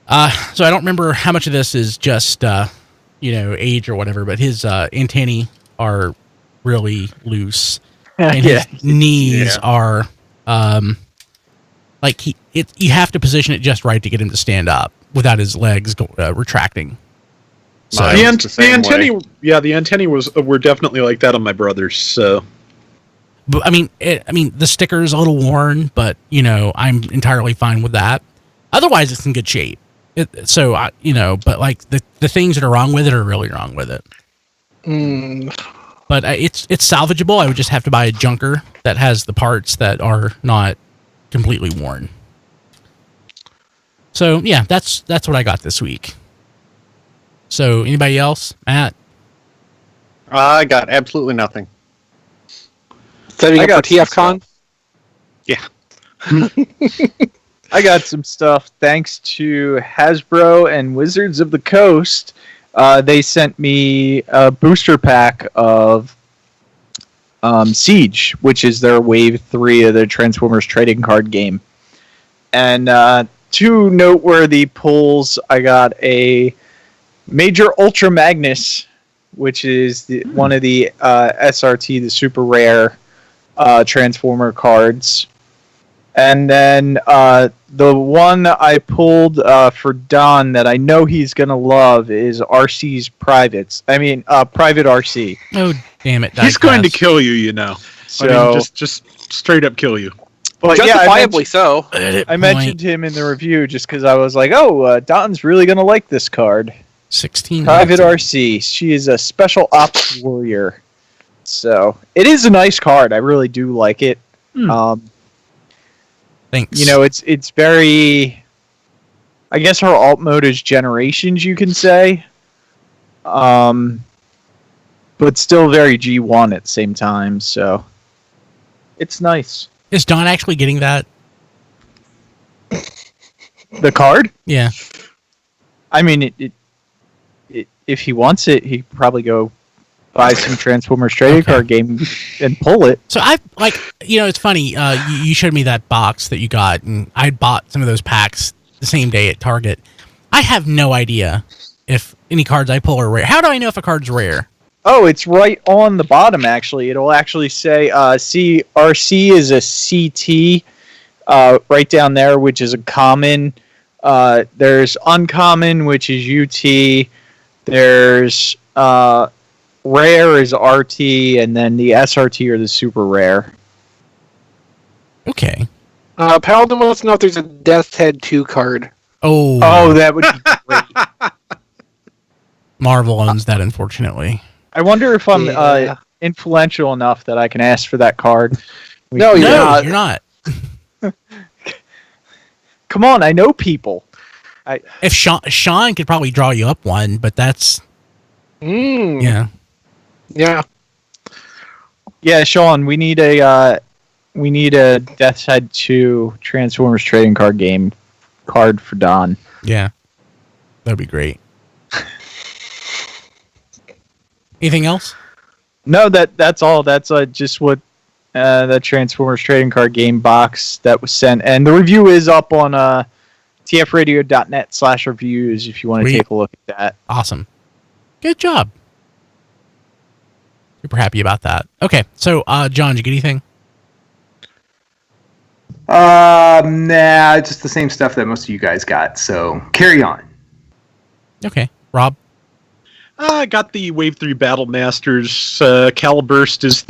So I don't remember how much of this is just, age or whatever, but his antennae are really loose. And his knees are, you have to position it just right to get him to stand up without his legs retracting. So Mine was the same antennae, way. yeah, the antennae were definitely like that on my brother's. So but, I mean, the sticker's a little worn, but I'm entirely fine with that. Otherwise, it's in good shape. But like the things that are wrong with it are really wrong with it. But it's salvageable. I would just have to buy a junker that has the parts that are not completely worn. So yeah, that's what I got this week. So anybody else, Matt? I got absolutely nothing. Setting I up for got some TFCon. I got some stuff thanks to Hasbro and Wizards of the Coast. They sent me a booster pack of Siege, which is their Wave 3 of the Transformers trading card game. And two noteworthy pulls, I got a Major Ultra Magnus, which is one of the SRT, the super rare Transformer cards. And then the one I pulled for Don that I know he's going to love is RC's Privates. Private RC. Oh, damn it. he's going to diecast. kill you, you know. So, Just straight up kill you. but yeah, Justifiably so. I mentioned him in the review just because I was like, Don's really going to like this card. 16. Private RC. She is a special ops warrior. So, it is a nice card. I really do like it. Thanks. It's very. I guess her alt mode is generations, you can say. But still very G1 at the same time, so. It's nice. Is Don actually getting that? The card? Yeah. I mean, if he wants it, he could probably go buy some Transformers trading card game and pull it. So it's funny. You showed me that box that you got, and I bought some of those packs the same day at Target. I have no idea if any cards I pull are rare. How do I know if a card's rare? Oh, it's right on the bottom, actually. It'll actually say RC is a CT right down there, which is a common. There's uncommon, which is UT. There's rare is RT, and then the SRT are the super rare. Okay. Paladin wants to know if there's a Death's Head 2 card. Oh, that would be great. Marvel owns that, unfortunately. I wonder if I'm Yeah. influential enough that I can ask for that card. No, you're not. You're not. Come on, I know people. If Sean could probably draw you up one, but that's yeah. Yeah. Yeah, Sean, we need a Death's Head 2 Transformers trading card game card for Don. Yeah. That'd be great. Anything else? No, that's all. That's just what the Transformers trading card game box that was sent, and the review is up on tfradio.net/reviews if you want to Sweet. take a look at that. Awesome. Good job. Super happy about that. Okay, so John, did you get anything? Nah, just the same stuff that most of you guys got. So carry on. Okay, Rob. I got the Wave 3 Battle Masters. Caliburst is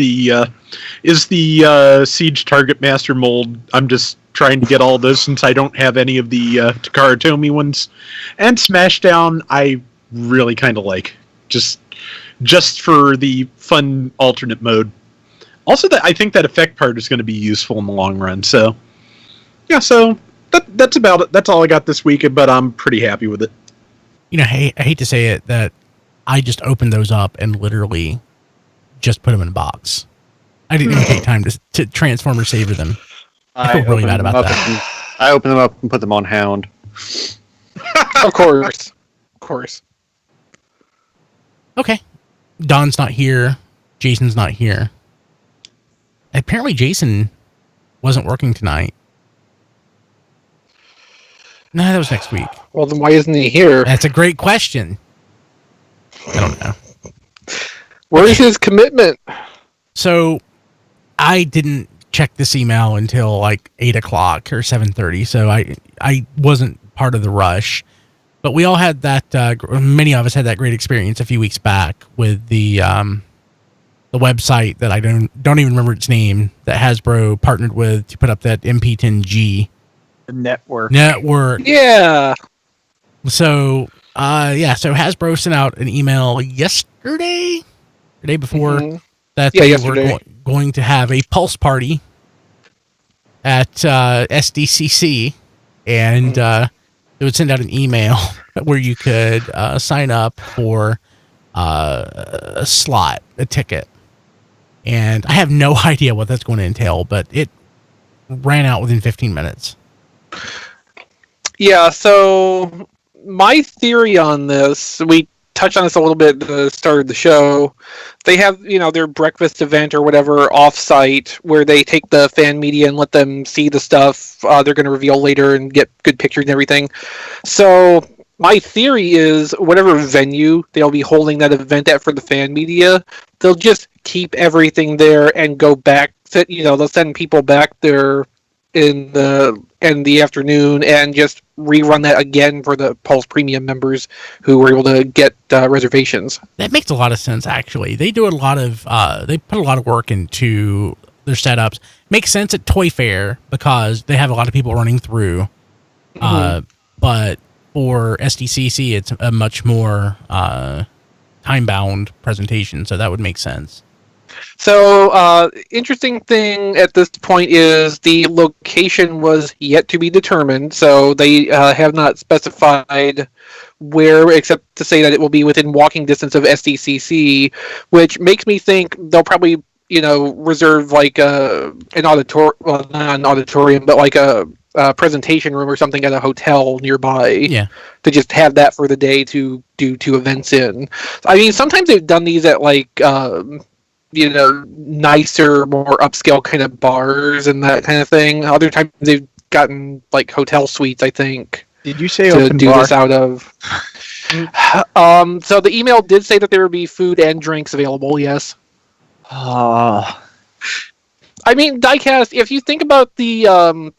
the Siege Target Master mold. I'm just trying to get all those since I don't have any of the Takara Tomy ones. And Smashdown, I really kind of like. Just for the fun alternate mode. Also, I think that effect part is going to be useful in the long run. So, yeah, so that's about it. That's all I got this week, but I'm pretty happy with it. I hate to say it, that I just opened those up and literally just put them in a box. I didn't even take time to transform or savor them. I feel really bad opened them about up that. I opened them up and put them on Hound. Of course. Of course. Okay. Don's not here. Jason's not here. Apparently Jason wasn't working tonight. No, that was next week. Well, then why isn't he here? That's a great question. I don't know. Where's his commitment? So I didn't check this email until like 8 o'clock or 7:30, so I wasn't part of the rush. But we all had that. Many of us had that great experience a few weeks back with the website that I don't even remember its name that Hasbro partnered with to put up that MP10G The network. Yeah. So so Hasbro sent out an email yesterday, the day before, Mhm. that Yeah, they yesterday. were going to have a pulse party at SDCC, and they would send out an email where you could sign up for a slot, a ticket. And I have no idea what that's going to entail, but it ran out within 15 minutes. Yeah, so my theory on this, we touched on this a little bit at the start of the show. They have, their breakfast event or whatever off-site where they take the fan media and let them see the stuff they're going to reveal later and get good pictures and everything. So my theory is whatever venue they'll be holding that event at for the fan media, they'll just keep everything there and go back. They'll send people back there in the afternoon and just rerun that again for the Pulse Premium members who were able to get reservations. That makes a lot of sense, actually. They do a lot of they put a lot of work into their setups. Makes sense at Toy Fair because they have a lot of people running through. But for SDCC, it's a much more time-bound presentation, so that would make sense. So, interesting thing at this point is the location was yet to be determined, so they have not specified where, except to say that it will be within walking distance of SDCC, which makes me think they'll probably, reserve like an auditorium, well, not an auditorium, but like a presentation room or something at a hotel nearby. Yeah. To just have that for the day to do 2 events in. I mean, sometimes they've done these at like nicer, more upscale kind of bars and that kind of thing. Other times they've gotten like hotel suites, I think. Did you say to open do bar? this out of? So the email did say that there would be food and drinks available. Yes. I mean, Diecast, if you think about the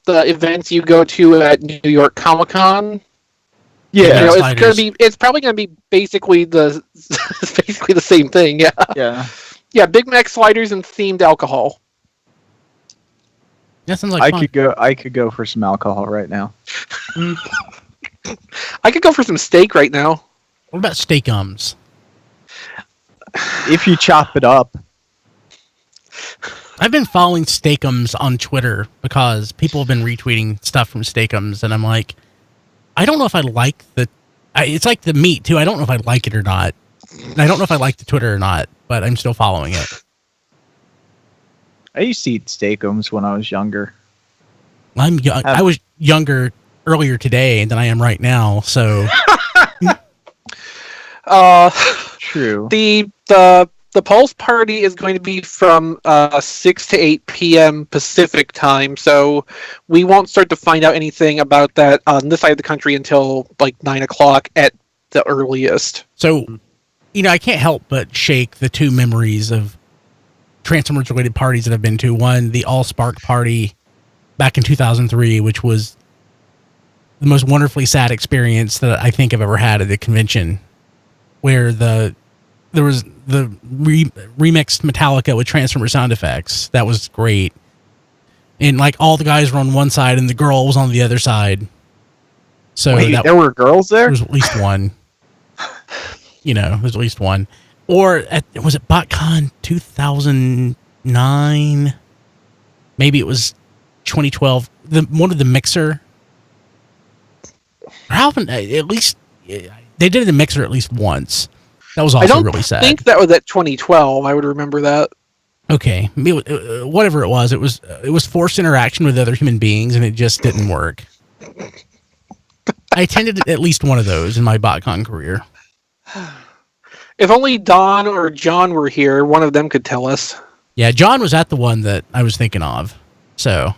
events you go to at New York Comic Con, Yeah. it's probably gonna be basically the basically the same thing. Yeah. Yeah. Yeah, Big Mac sliders and themed alcohol. That sounds like I fun. could go for some alcohol right now. I could go for some steak right now. What about steakums? If you chop it up. I've been following Steakums on Twitter because people have been retweeting stuff from Steakums, and I'm like, I don't know if I like it's like the meat, too. I don't know if I like it or not. And I don't know if I like the Twitter or not, but I'm still following it. I used to eat steakums when I was younger. I'm young. I was younger earlier today than I am right now, so... True. The Pulse Party is going to be from 6 to 8 p.m. Pacific time, so we won't start to find out anything about that on this side of the country until like 9 o'clock at the earliest. So, I can't help but shake the 2 memories of Transformers-related parties that I've been to. One, the All-Spark party back in 2003, which was the most wonderfully sad experience that I think I've ever had at a convention, where there was the remixed Metallica with Transformer sound effects. That was great. And like all the guys were on one side and the girl was on the other side. So Wait, there were girls there? There was at least one. There's at least one. Or was it BotCon 2009? Maybe it was 2012. One of the Mixer. How often? At least they did it in Mixer at least once. That was also really sad. I think that was at 2012. I would remember that. Okay, whatever it was forced interaction with other human beings, and it just didn't work. I attended at least one of those in my BotCon career. If only Don or John were here, one of them could tell us. Yeah, John was at the one that I was thinking of. So,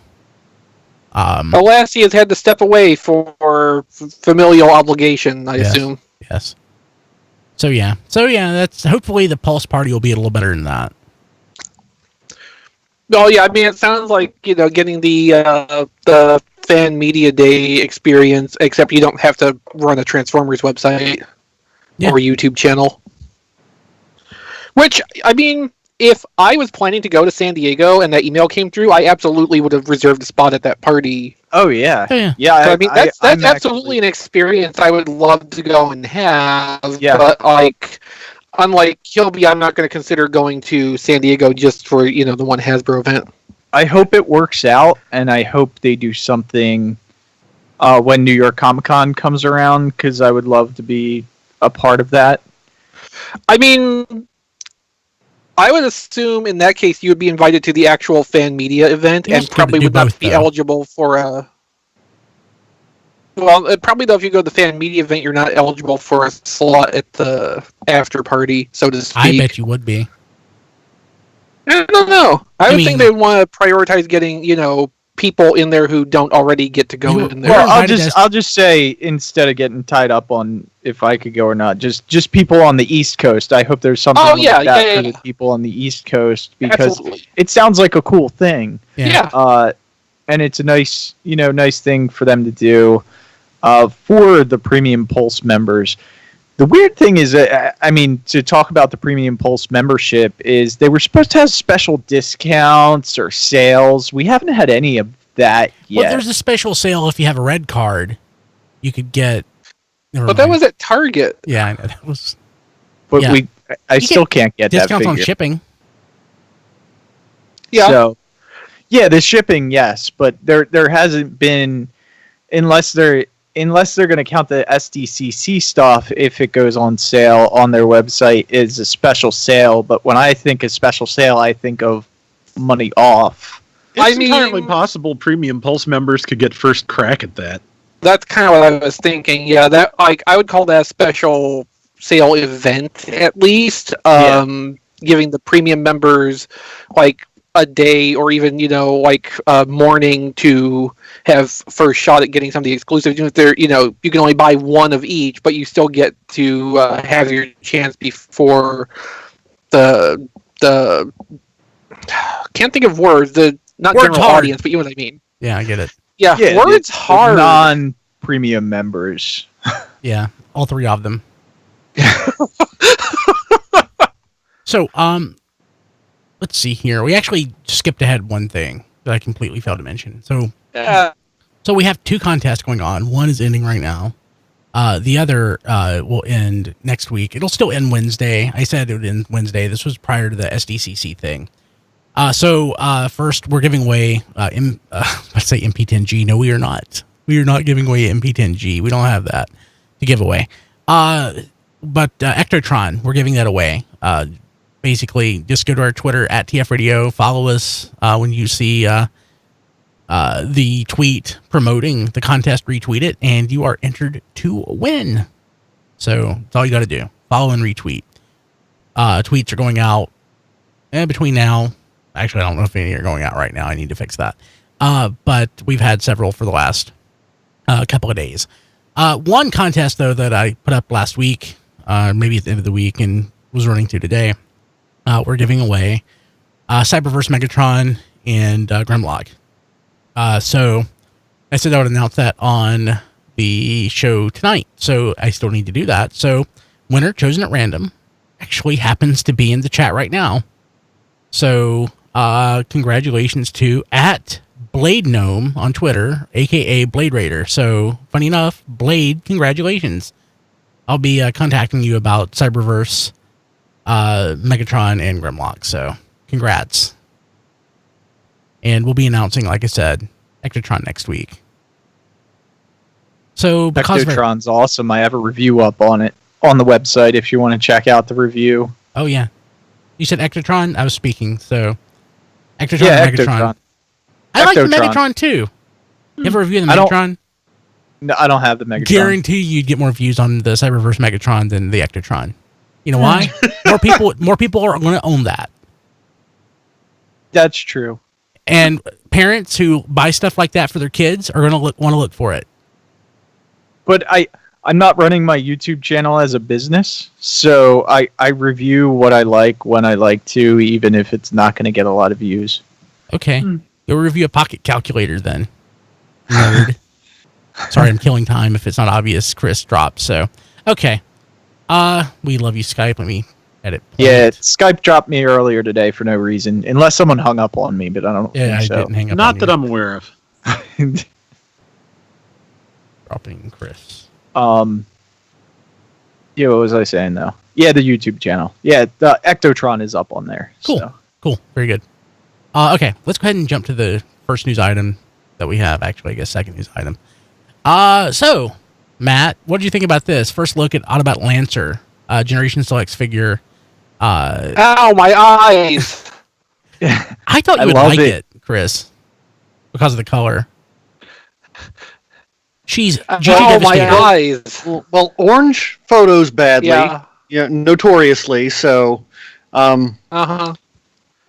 alas, he has had to step away for familial obligation, I assume. Yes. So yeah, that's hopefully the Pulse Party will be a little better than that. Oh yeah, I mean, it sounds like getting the fan media day experience, except you don't have to run a Transformers website Yeah. or YouTube channel. Which, I mean, if I was planning to go to San Diego and that email came through, I absolutely would have reserved a spot at that party. Oh yeah, Oh, yeah. yeah. So, I mean, that's I'm absolutely an experience I would love to go and have. Yeah. But like, unlike Kilby, I'm not going to consider going to San Diego just for the one Hasbro event. I hope it works out, and I hope they do something when New York Comic Con comes around, because I would love to be a part of that. I mean, I would assume in that case you would be invited to the actual fan media event Yes, and probably do would not both, be though. eligible for a. Well, probably though, if you go to the fan media event, you're not eligible for a slot at the after party, so to speak. I bet you would be. I don't know. I would mean- think they want to prioritize getting people in there who don't already get to go You- in there. Well, Well, invited as- I'll just say, instead of getting tied up on if I could go or not, just people on the East Coast. I hope there's something Oh, like yeah, that yeah, for yeah. the people on the East Coast, because Absolutely. it sounds like a cool thing. Yeah. And it's a nice thing for them to do for the Premium Pulse members. The weird thing is, to talk about the Premium Pulse membership, is they were supposed to have special discounts or sales. We haven't had any of that yet. Well, there's a special sale if you have a red card. You could get. Never But that mind. was at Target. Yeah, I know, that was but yeah. I still can't get that discounts on figure. shipping. Yeah. So, yeah, the shipping, yes, but there hasn't been, unless they're going to count the SDCC stuff, if it goes on sale on their website, is a special sale. But when I think of special sale, I think of money off. It's I mean- entirely possible Premium Pulse members could get first crack at that. That's kind of what I was thinking. Yeah, that I would call that a special sale event at least. Giving the premium members like a day or even morning to have first shot at getting something exclusive. Even if they're you can only buy one of each, but you still get to have your chance before the can't think of words. The not Words general hard. audience, but you know what I mean. Yeah, I get it. Yeah, words the hard. non-premium members. Yeah, all three of them. So, let's see here. We actually skipped ahead one thing that I completely failed to mention. So we have two contests going on. One is ending right now. The other will end next week. It'll still end Wednesday. I said it would end Wednesday. This was prior to the SDCC thing. So first, we're giving away, let's say MP10G. No, we are not. We are not giving away MP10G. We don't have that to give away. But Ectotron, we're giving that away. Basically, just go to our Twitter at TF Radio. Follow us when you see the tweet promoting the contest. Retweet it, and you are entered to win. So that's all you got to do. Follow and retweet. Tweets are going out between now. Actually, I don't know if any are going out right now. I need to fix that. But we've had several for the last couple of days. One contest, though, that I put up last week, maybe at the end of the week, and was running to today, we're giving away Cyberverse Megatron and Grimlock. So I said I would announce that on the show tonight. So I still need to do that. So winner chosen at random actually happens to be in the chat right now. So congratulations to at Blade Gnome on Twitter, aka Blade Raider. So funny enough, Blade, congratulations. I'll be contacting you about Cyberverse, Megatron, and Grimlock. So congrats. And we'll be announcing, like I said, Ectotron next week. So because of Ectotron's awesome. I have a review up on it on the website if you want to check out the review. oh yeah, you said Ectotron. I was speaking. So Ectotron, Yeah, and Megatron. Ectotron. I like the Ectotron. Megatron too. You ever review the I don't- Megatron? No, I don't have the Megatron. Guarantee you'd get more views on the Cyberverse Megatron than the Ectotron. You know why? more people are going to own that. That's true. And parents who buy stuff like that for their kids are going to want to look for it. But I'm not running my YouTube channel as a business, so I review what I like when I like to, even if it's not going to get a lot of views. Okay. You'll review a pocket calculator then. Nerd. Sorry, I'm killing time if it's not obvious. Chris dropped. So, okay. We love you, Skype. Let me edit. Yeah, Skype dropped me earlier today for no reason, unless someone hung up on me, but I don't Yeah, I think so. didn't hang up. Not on that you. I'm aware of. Dropping Chris. Yeah, what was I saying though? Yeah, the YouTube channel. Yeah, the Ectotron is up on there. Cool. So. Cool. Very good. Okay, let's go ahead and jump to the first news item that we have. Actually, I guess second news item. So, Matt, what did you think about this? First look at Autobot Lancer, Generation Selects figure. Ow, my eyes! I thought I you would love like it. it, Chris, because of the color. She's Ow, my devastated. eyes! Well, orange photos badly, Yeah. notoriously. So, Uh-huh.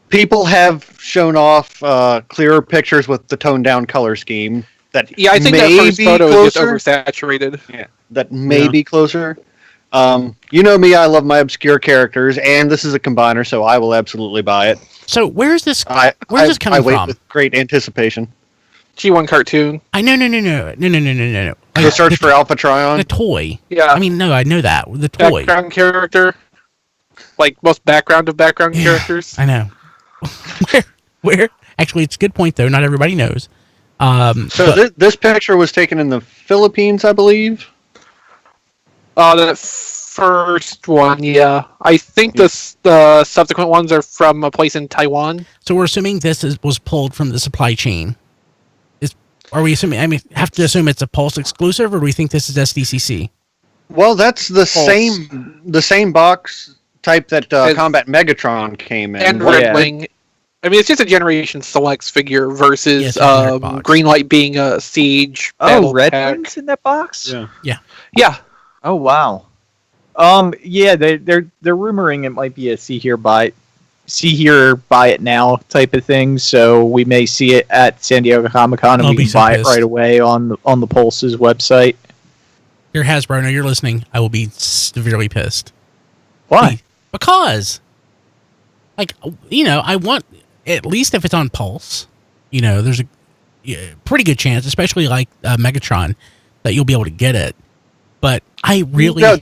people have shown off clearer pictures with the toned down color scheme that Yeah, I think may that first be photo is just closer. oversaturated. That may Yeah. be closer. You know me, I love my obscure characters, and this is a combiner, so I will absolutely buy it. So where's this? I Where's this coming I wait from? with great anticipation. G1 cartoon. No. Go Like, search for Alpha the Trion. toy. Yeah. I mean, no, I know that the toy. Background character. Like most background of background Yeah. characters. I know. where? Actually, it's a good point though. Not everybody knows. So this picture was taken in the Philippines, I believe. The first one, yeah. I think the subsequent ones are from a place in Taiwan. So we're assuming this was pulled from the supply chain. Are we assuming? I mean, have to assume it's a Pulse exclusive, or do we think this is SDCC? Well, that's the same box type that Combat Megatron came in. And Where- Red Wing. I mean, it's just a Generation Selects figure versus Yes, it's a generic box. Greenlight being a Siege. Oh, battle Red pack. Wings in that box? Yeah. Yeah. Oh wow. Yeah, they're rumoring it might be a see here buy it now type of thing. So we may see it at San Diego Comic-Con and I'll we be can so buy pissed. it right away on the Pulse's website. Here, Hasbro, I know you're listening. I will be severely pissed. Why? Because, like, I want, at least if it's on Pulse, there's a pretty good chance, especially like Megatron, that you'll be able to get it. But I really... No,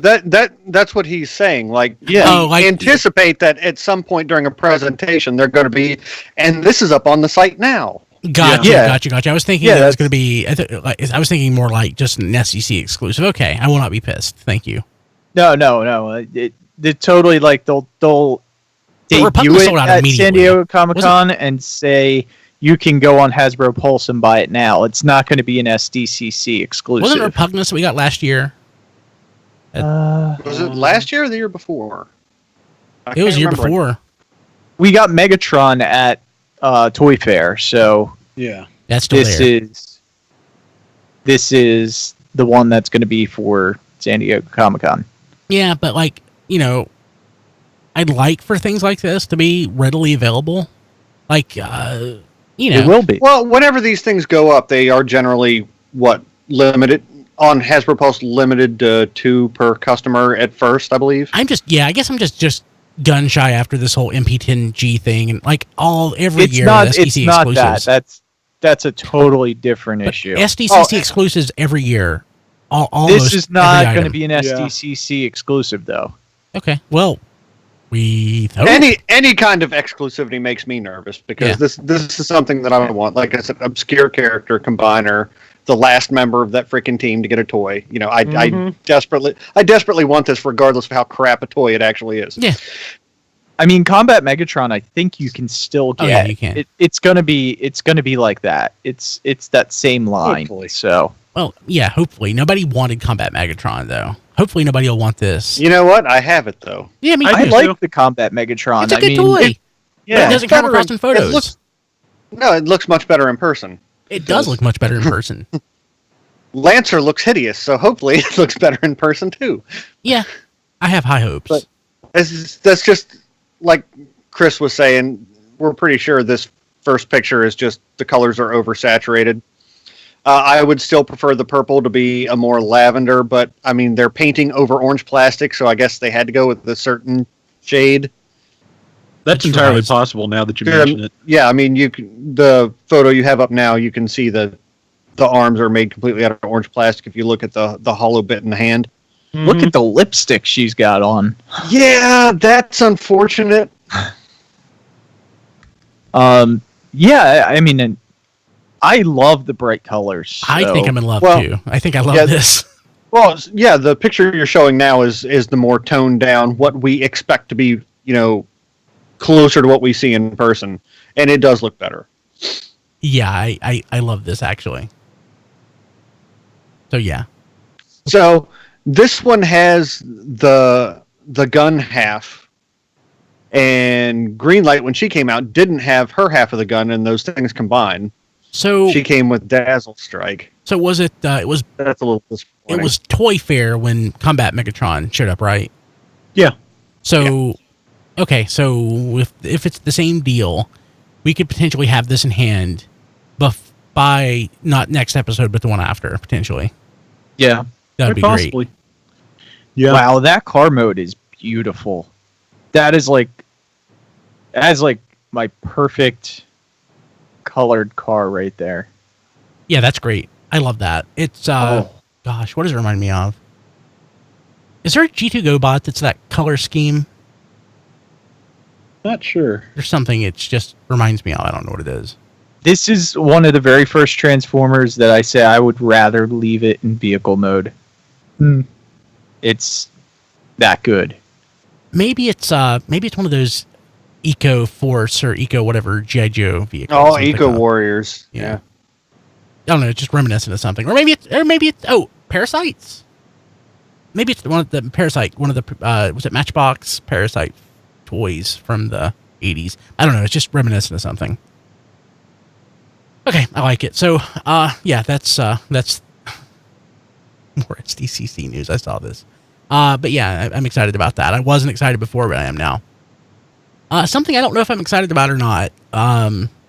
that's what he's saying. Like, Yeah. anticipate that at some point during a presentation they're going to be, and this is up on the site now. Gotcha. Yeah. I was thinking Yeah, that was that's- going to be... I was thinking more like just an SEC exclusive. Okay, I will not be pissed. Thank you. No. It totally like they'll But debut Republic it sold out at immediately. San Diego Comic-Con and say you can go on Hasbro Pulse and buy it now. It's not going to be an SDCC exclusive. Wasn't it Repugnance that we got last year? Was it last year or the year before? It was the year before. We got Megatron at Toy Fair, so Yeah. That's still there. This is the one that's going to be for San Diego Comic-Con. Yeah, but I'd like for things like this to be readily available. Like, It will be. Well, whenever these things go up, they are generally limited on Hasbro Pulse, limited to 2 per customer at first, I believe. I guess I'm just gun shy after this whole MP10G thing and like every It's year not. the It's SDCC not that. exclusives. That's a totally different But issue. SDCC exclusives every year. Almost This is not every going to item. be an SDCC exclusive, though. Okay. Well, we hope. Any kind of exclusivity makes me nervous because Yeah. this is something that I want. Like I said, obscure character combiner, the last member of that freaking team to get a toy. I desperately want this, regardless of how crap a toy it actually is. Yeah. I mean, Combat Megatron. I think you can still get. Oh, yeah, you can. It's gonna be like that. It's that same line. Hopefully. So Well, yeah. Hopefully, nobody wanted Combat Megatron though. Hopefully, nobody will want this. You know what? I have it though. Yeah, me I I too. do like too. the Combat Megatron. It's a I good mean, toy. it- But it doesn't come across in photos. It looks much better in person. It does look much better in person. Lancer looks hideous, so hopefully it looks better in person too. Yeah, I have high hopes. But- That's just like Chris was saying. We're pretty sure this first picture is just the colors are oversaturated. I would still prefer the purple to be a more lavender, but I mean they're painting over orange plastic, so I guess they had to go with a certain shade. That's That's entirely right. possible now that you mention it. Yeah, I mean the photo you have up now, you can see the the arms are made completely out of orange plastic. If you look at the hollow bit in the hand. Look at the lipstick she's got on. Yeah, that's unfortunate. Yeah, I mean, and I love the bright colors. I so- think I'm in love Well, too. I think I love yeah, this. Well, yeah, the picture you're showing now is the more toned down, what we expect to be, closer to what we see in person, and it does look better. Yeah, I love this actually. So yeah. So this one has the gun half, and Greenlight, when she came out, didn't have her half of the gun, and those things combined. So She came with Dazzle Strike. so was it? It was That's a little disappointing. it was Toy Fair when Combat Megatron showed up, right? Yeah. So okay, so if it's the same deal, we could potentially have this in hand, by not next episode, but the one after potentially. Yeah. That'd be Quite great. possibly. Yeah. Wow, that car mode is beautiful. That is like my perfect colored car right there. Yeah, that's great. I love that. It's gosh, what does it remind me of? Is there a G2 GoBot that's that color scheme? Not sure. There's something it just reminds me of. I don't know what it is. This is one of the very first Transformers that I say I would rather leave it in vehicle mode. Hmm. It's that good. Maybe it's one of those Eco Force or Eco whatever G.I. Joe vehicles. Oh, I'm Eco thinking of. Warriors. Yeah. Yeah. I don't know, it's just reminiscent of something. Or maybe it's Parasites. Maybe it's one of the Parasite, one of the was it Matchbox Parasite toys from the 80s. I don't know, it's just reminiscent of something. Okay, I like it. So, yeah, that's more SDCC news. I saw this. But yeah, I'm excited about that. I wasn't excited before, but I am now. Something I don't know if I'm excited about or not.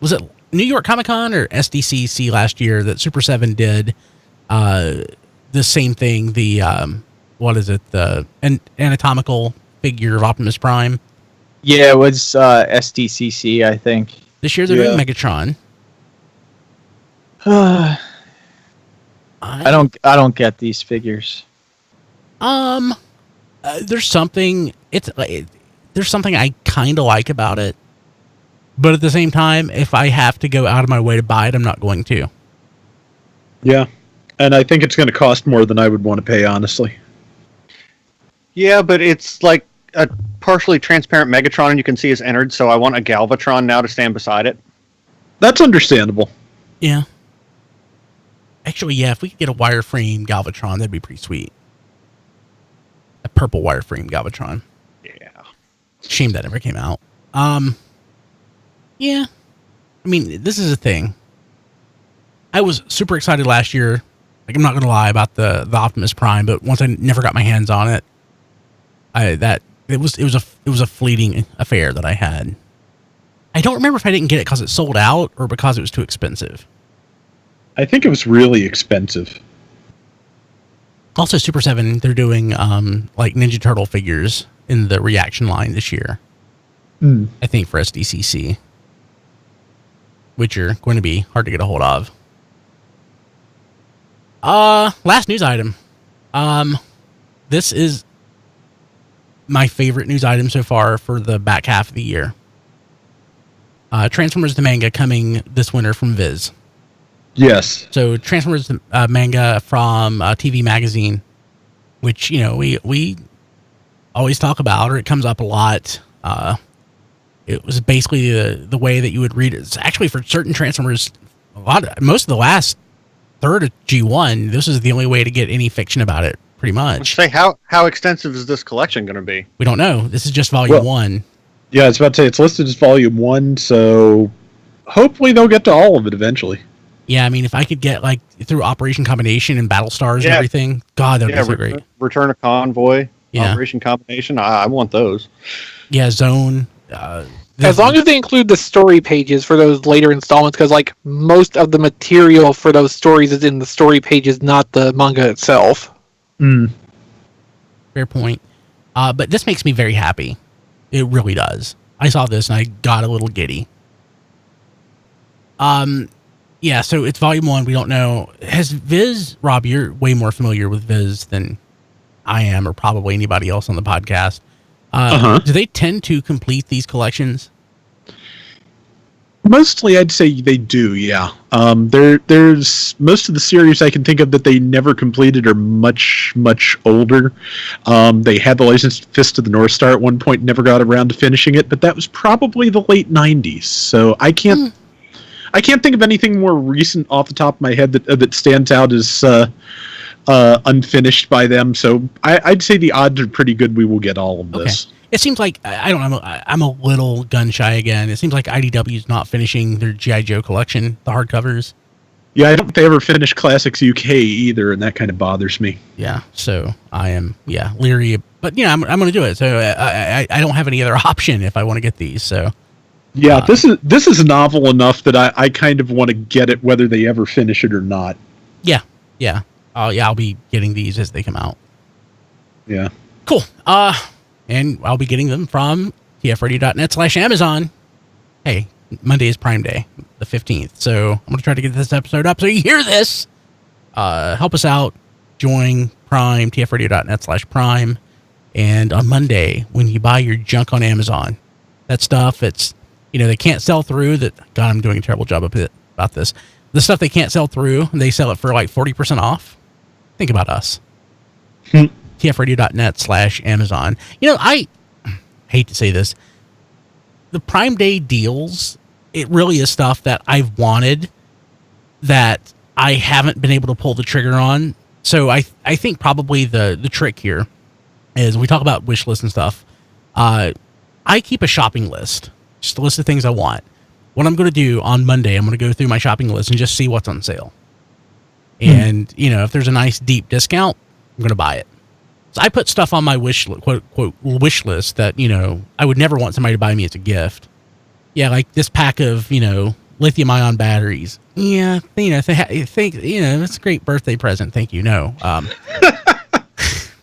Was it New York Comic Con or SDCC last year that Super 7 did the same thing? The what is it? The anatomical figure of Optimus Prime. Yeah, it was SDCC, I think. This year they're doing Megatron. I don't get these figures. There's something there's something I kind of like about it, but at the same time, if I have to go out of my way to buy it, I'm not going to. Yeah. And I think it's going to cost more than I would want to pay, honestly. Yeah, but it's like a partially transparent Megatron, and you can see it's entered. So I want a Galvatron now to stand beside it. That's understandable. Yeah. Actually, yeah, if we could get a wireframe Galvatron, that'd be pretty sweet. A purple wireframe Galvatron. Yeah. Shame that never came out. Yeah. I mean, this is a thing. I was super excited last year. Like, I'm not gonna lie about the Optimus Prime, but once I never got my hands on it, it was a fleeting affair that I had. I don't remember if I didn't get it because it sold out or because it was too expensive. I think it was really expensive. Also, Super 7, they're doing like Ninja Turtle figures in the reaction line this year. I think for SDCC, which are going to be hard to get a hold of. Last news item. This is my favorite news item so far for the back half of the year. Transformers the manga coming this winter from Viz. Yes. So Transformers manga from TV Magazine, which, you know, we always talk about, or it comes up a lot. It was basically the way that you would read it. It's actually for certain Transformers, most of the last third of G1, this is the only way to get any fiction about it, pretty much. Say, how extensive is this collection going to be? We don't know. This is just volume 1. Yeah, I was about to say, it's listed as volume 1, so hopefully they'll get to all of it eventually. Yeah, I mean, if I could get, like, through Operation Combination and Battle Stars and everything, God, that would be so great. Return of Convoy, Yeah. Operation Combination, I want those. Yeah, Zone. As long as they include the story pages for those later installments, because like most of the material for those stories is in the story pages, not the manga itself. Fair point. But this makes me very happy. It really does. I saw this and I got a little giddy. Yeah, yeah, so it's volume 1. We don't know. Has Viz, Rob, you're way more familiar with Viz than I am, or probably anybody else on the podcast. Do they tend to complete these collections? Mostly, I'd say they do. Yeah. There's most of the series I can think of that they never completed are much older. They had the license to Fist of the North Star at one point, never got around to finishing it, but that was probably the late '90s. So I can't think of anything more recent off the top of my head that stands out as unfinished by them. So I'd say the odds are pretty good we will get all of this. Okay. It seems like, I don't know, I'm a little gun shy again. It seems like IDW is not finishing their G.I. Joe collection, the hardcovers. Yeah, I don't think they ever finished Classics UK either, and that kind of bothers me. Yeah, so I am, leery. But, I'm going to do it. So I don't have any other option if I want to get these, so. Yeah, this is novel enough that I kind of want to get it whether they ever finish it or not. Yeah. I'll be getting these as they come out. Yeah. Cool. And I'll be getting them from tfradio.net/Amazon. Hey, Monday is Prime Day, the 15th. So I'm going to try to get this episode up so you hear this. Help us out. Join Prime, tfradio.net/Prime. And on Monday, when you buy your junk on Amazon, that stuff, it's, they can't sell through that. God, I'm doing a terrible job about this. The stuff they can't sell through, they sell it for like 40% off. Think about us. tfradio.net/Amazon. I hate to say this. The Prime Day deals, it really is stuff that I've wanted that I haven't been able to pull the trigger on. So I think probably the trick here is we talk about wish lists and stuff. I keep a shopping list, just a list of things I want. What I'm going to do on Monday, I'm going to go through my shopping list and just see what's on sale. And, if there's a nice deep discount, I'm going to buy it. So I put stuff on my quote wish list that, I would never want somebody to buy me as a gift. Yeah, like this pack of, lithium ion batteries. Yeah, think, it's a great birthday present. Thank you. No.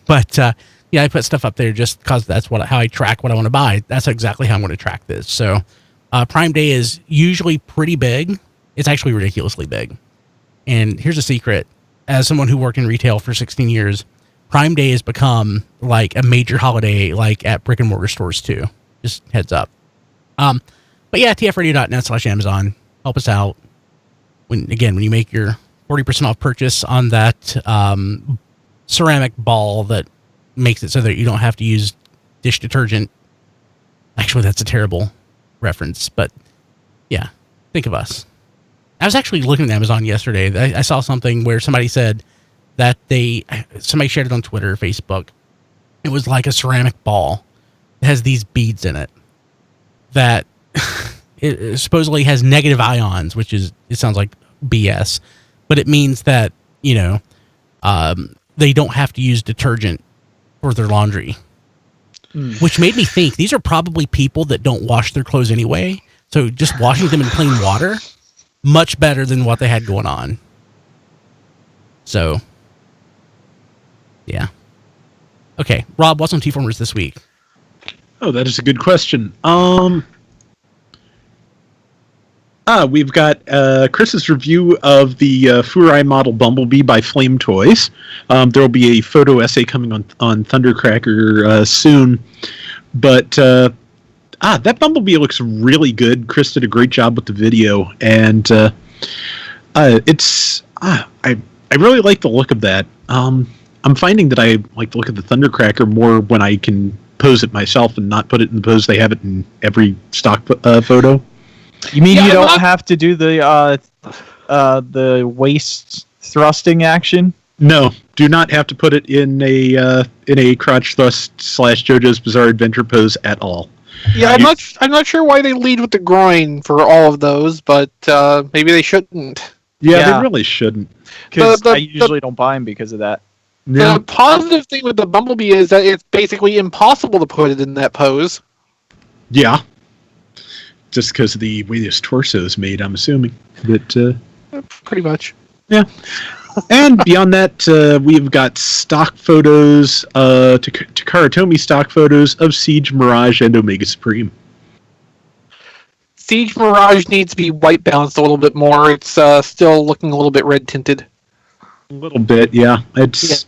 But, I put stuff up there just because that's how I track what I want to buy. That's exactly how I'm going to track this. So Prime Day is usually pretty big. It's actually ridiculously big. And here's a secret. As someone who worked in retail for 16 years, Prime Day has become like a major holiday, like at brick and mortar stores too. Just heads up. But yeah, tfradio.net/Amazon. Help us out. When you make your 40% off purchase on that ceramic ball that makes it so that you don't have to use dish detergent. Actually, that's a terrible reference, but yeah, think of us. I was actually looking at Amazon yesterday. I saw something where somebody said that somebody shared it on Twitter or Facebook. It was like a ceramic ball that has these beads in it that it supposedly has negative ions, which it sounds like BS, but it means that, they don't have to use detergent for their laundry, which made me think these are probably people that don't wash their clothes anyway. So just washing them in plain water, much better than what they had going on. So, yeah. Okay, Rob, what's on T-Formers this week? Oh, that is a good question. We've got Chris's review of the Furai model Bumblebee by Flame Toys. There will be a photo essay coming on Thundercracker soon. But that Bumblebee looks really good. Chris did a great job with the video, and I really like the look of that. I'm finding that I like the look of the Thundercracker more when I can pose it myself and not put it in the pose they have it in every stock photo. You mean you don't have to do the waist thrusting action? No, do not have to put it in a crotch thrust / JoJo's Bizarre Adventure pose at all. Yeah, I'm not sure why they lead with the groin for all of those, but maybe they shouldn't. Yeah, they really shouldn't. Because I usually don't buy them because of that. The positive thing with the Bumblebee is that it's basically impossible to put it in that pose. Yeah. Just because of the way this torso is made, I'm assuming. But, pretty much. Yeah. And beyond that, we've got stock photos, Takara Tomy stock photos of Siege, Mirage, and Omega Supreme. Siege Mirage needs to be white balanced a little bit more. It's still looking a little bit red tinted. A little bit, yeah. It's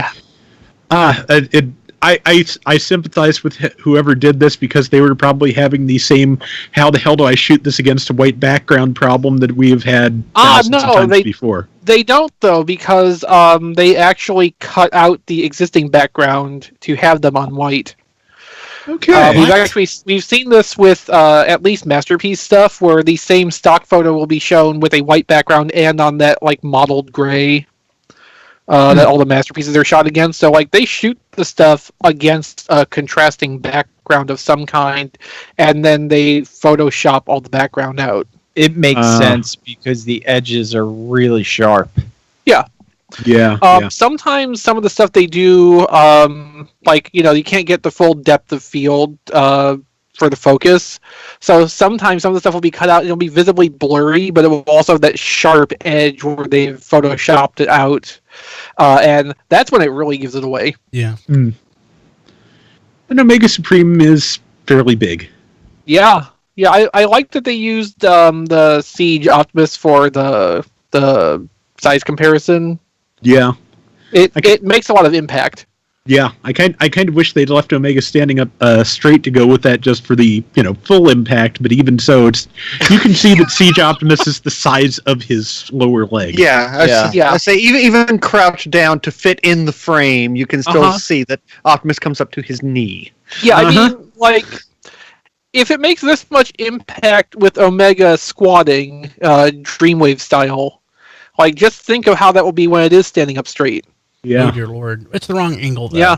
I sympathize with whoever did this because they were probably having the same "how the hell do I shoot this against a white background" problem that we have had thousands of times before. They don't though, because they actually cut out the existing background to have them on white. Okay. We've seen this with at least Masterpiece stuff, where the same stock photo will be shown with a white background and on that like mottled gray that all the Masterpieces are shot against. So like they shoot the stuff against a contrasting background of some kind, and then they Photoshop all the background out. It makes sense because the edges are really sharp. Yeah. Sometimes some of the stuff they do, like, you can't get the full depth of field for the focus. So sometimes some of the stuff will be cut out and it'll be visibly blurry, but it will also have that sharp edge where they've photoshopped it out. And that's when it really gives it away. Yeah. And Omega Supreme is fairly big. Yeah. Yeah, I like that they used the Siege Optimus for the size comparison. Yeah. It makes a lot of impact. Yeah, I kind of wish they'd left Omega standing up straight to go with that just for the full impact. But even so, you can see that Siege Optimus is the size of his lower leg. Yeah, I say even crouched down to fit in the frame, you can still see that Optimus comes up to his knee. Yeah, I mean, like, if it makes this much impact with Omega squatting, Dreamwave style, like, just think of how that will be when it is standing up straight. Yeah. Oh dear Lord, it's the wrong angle though. Yeah.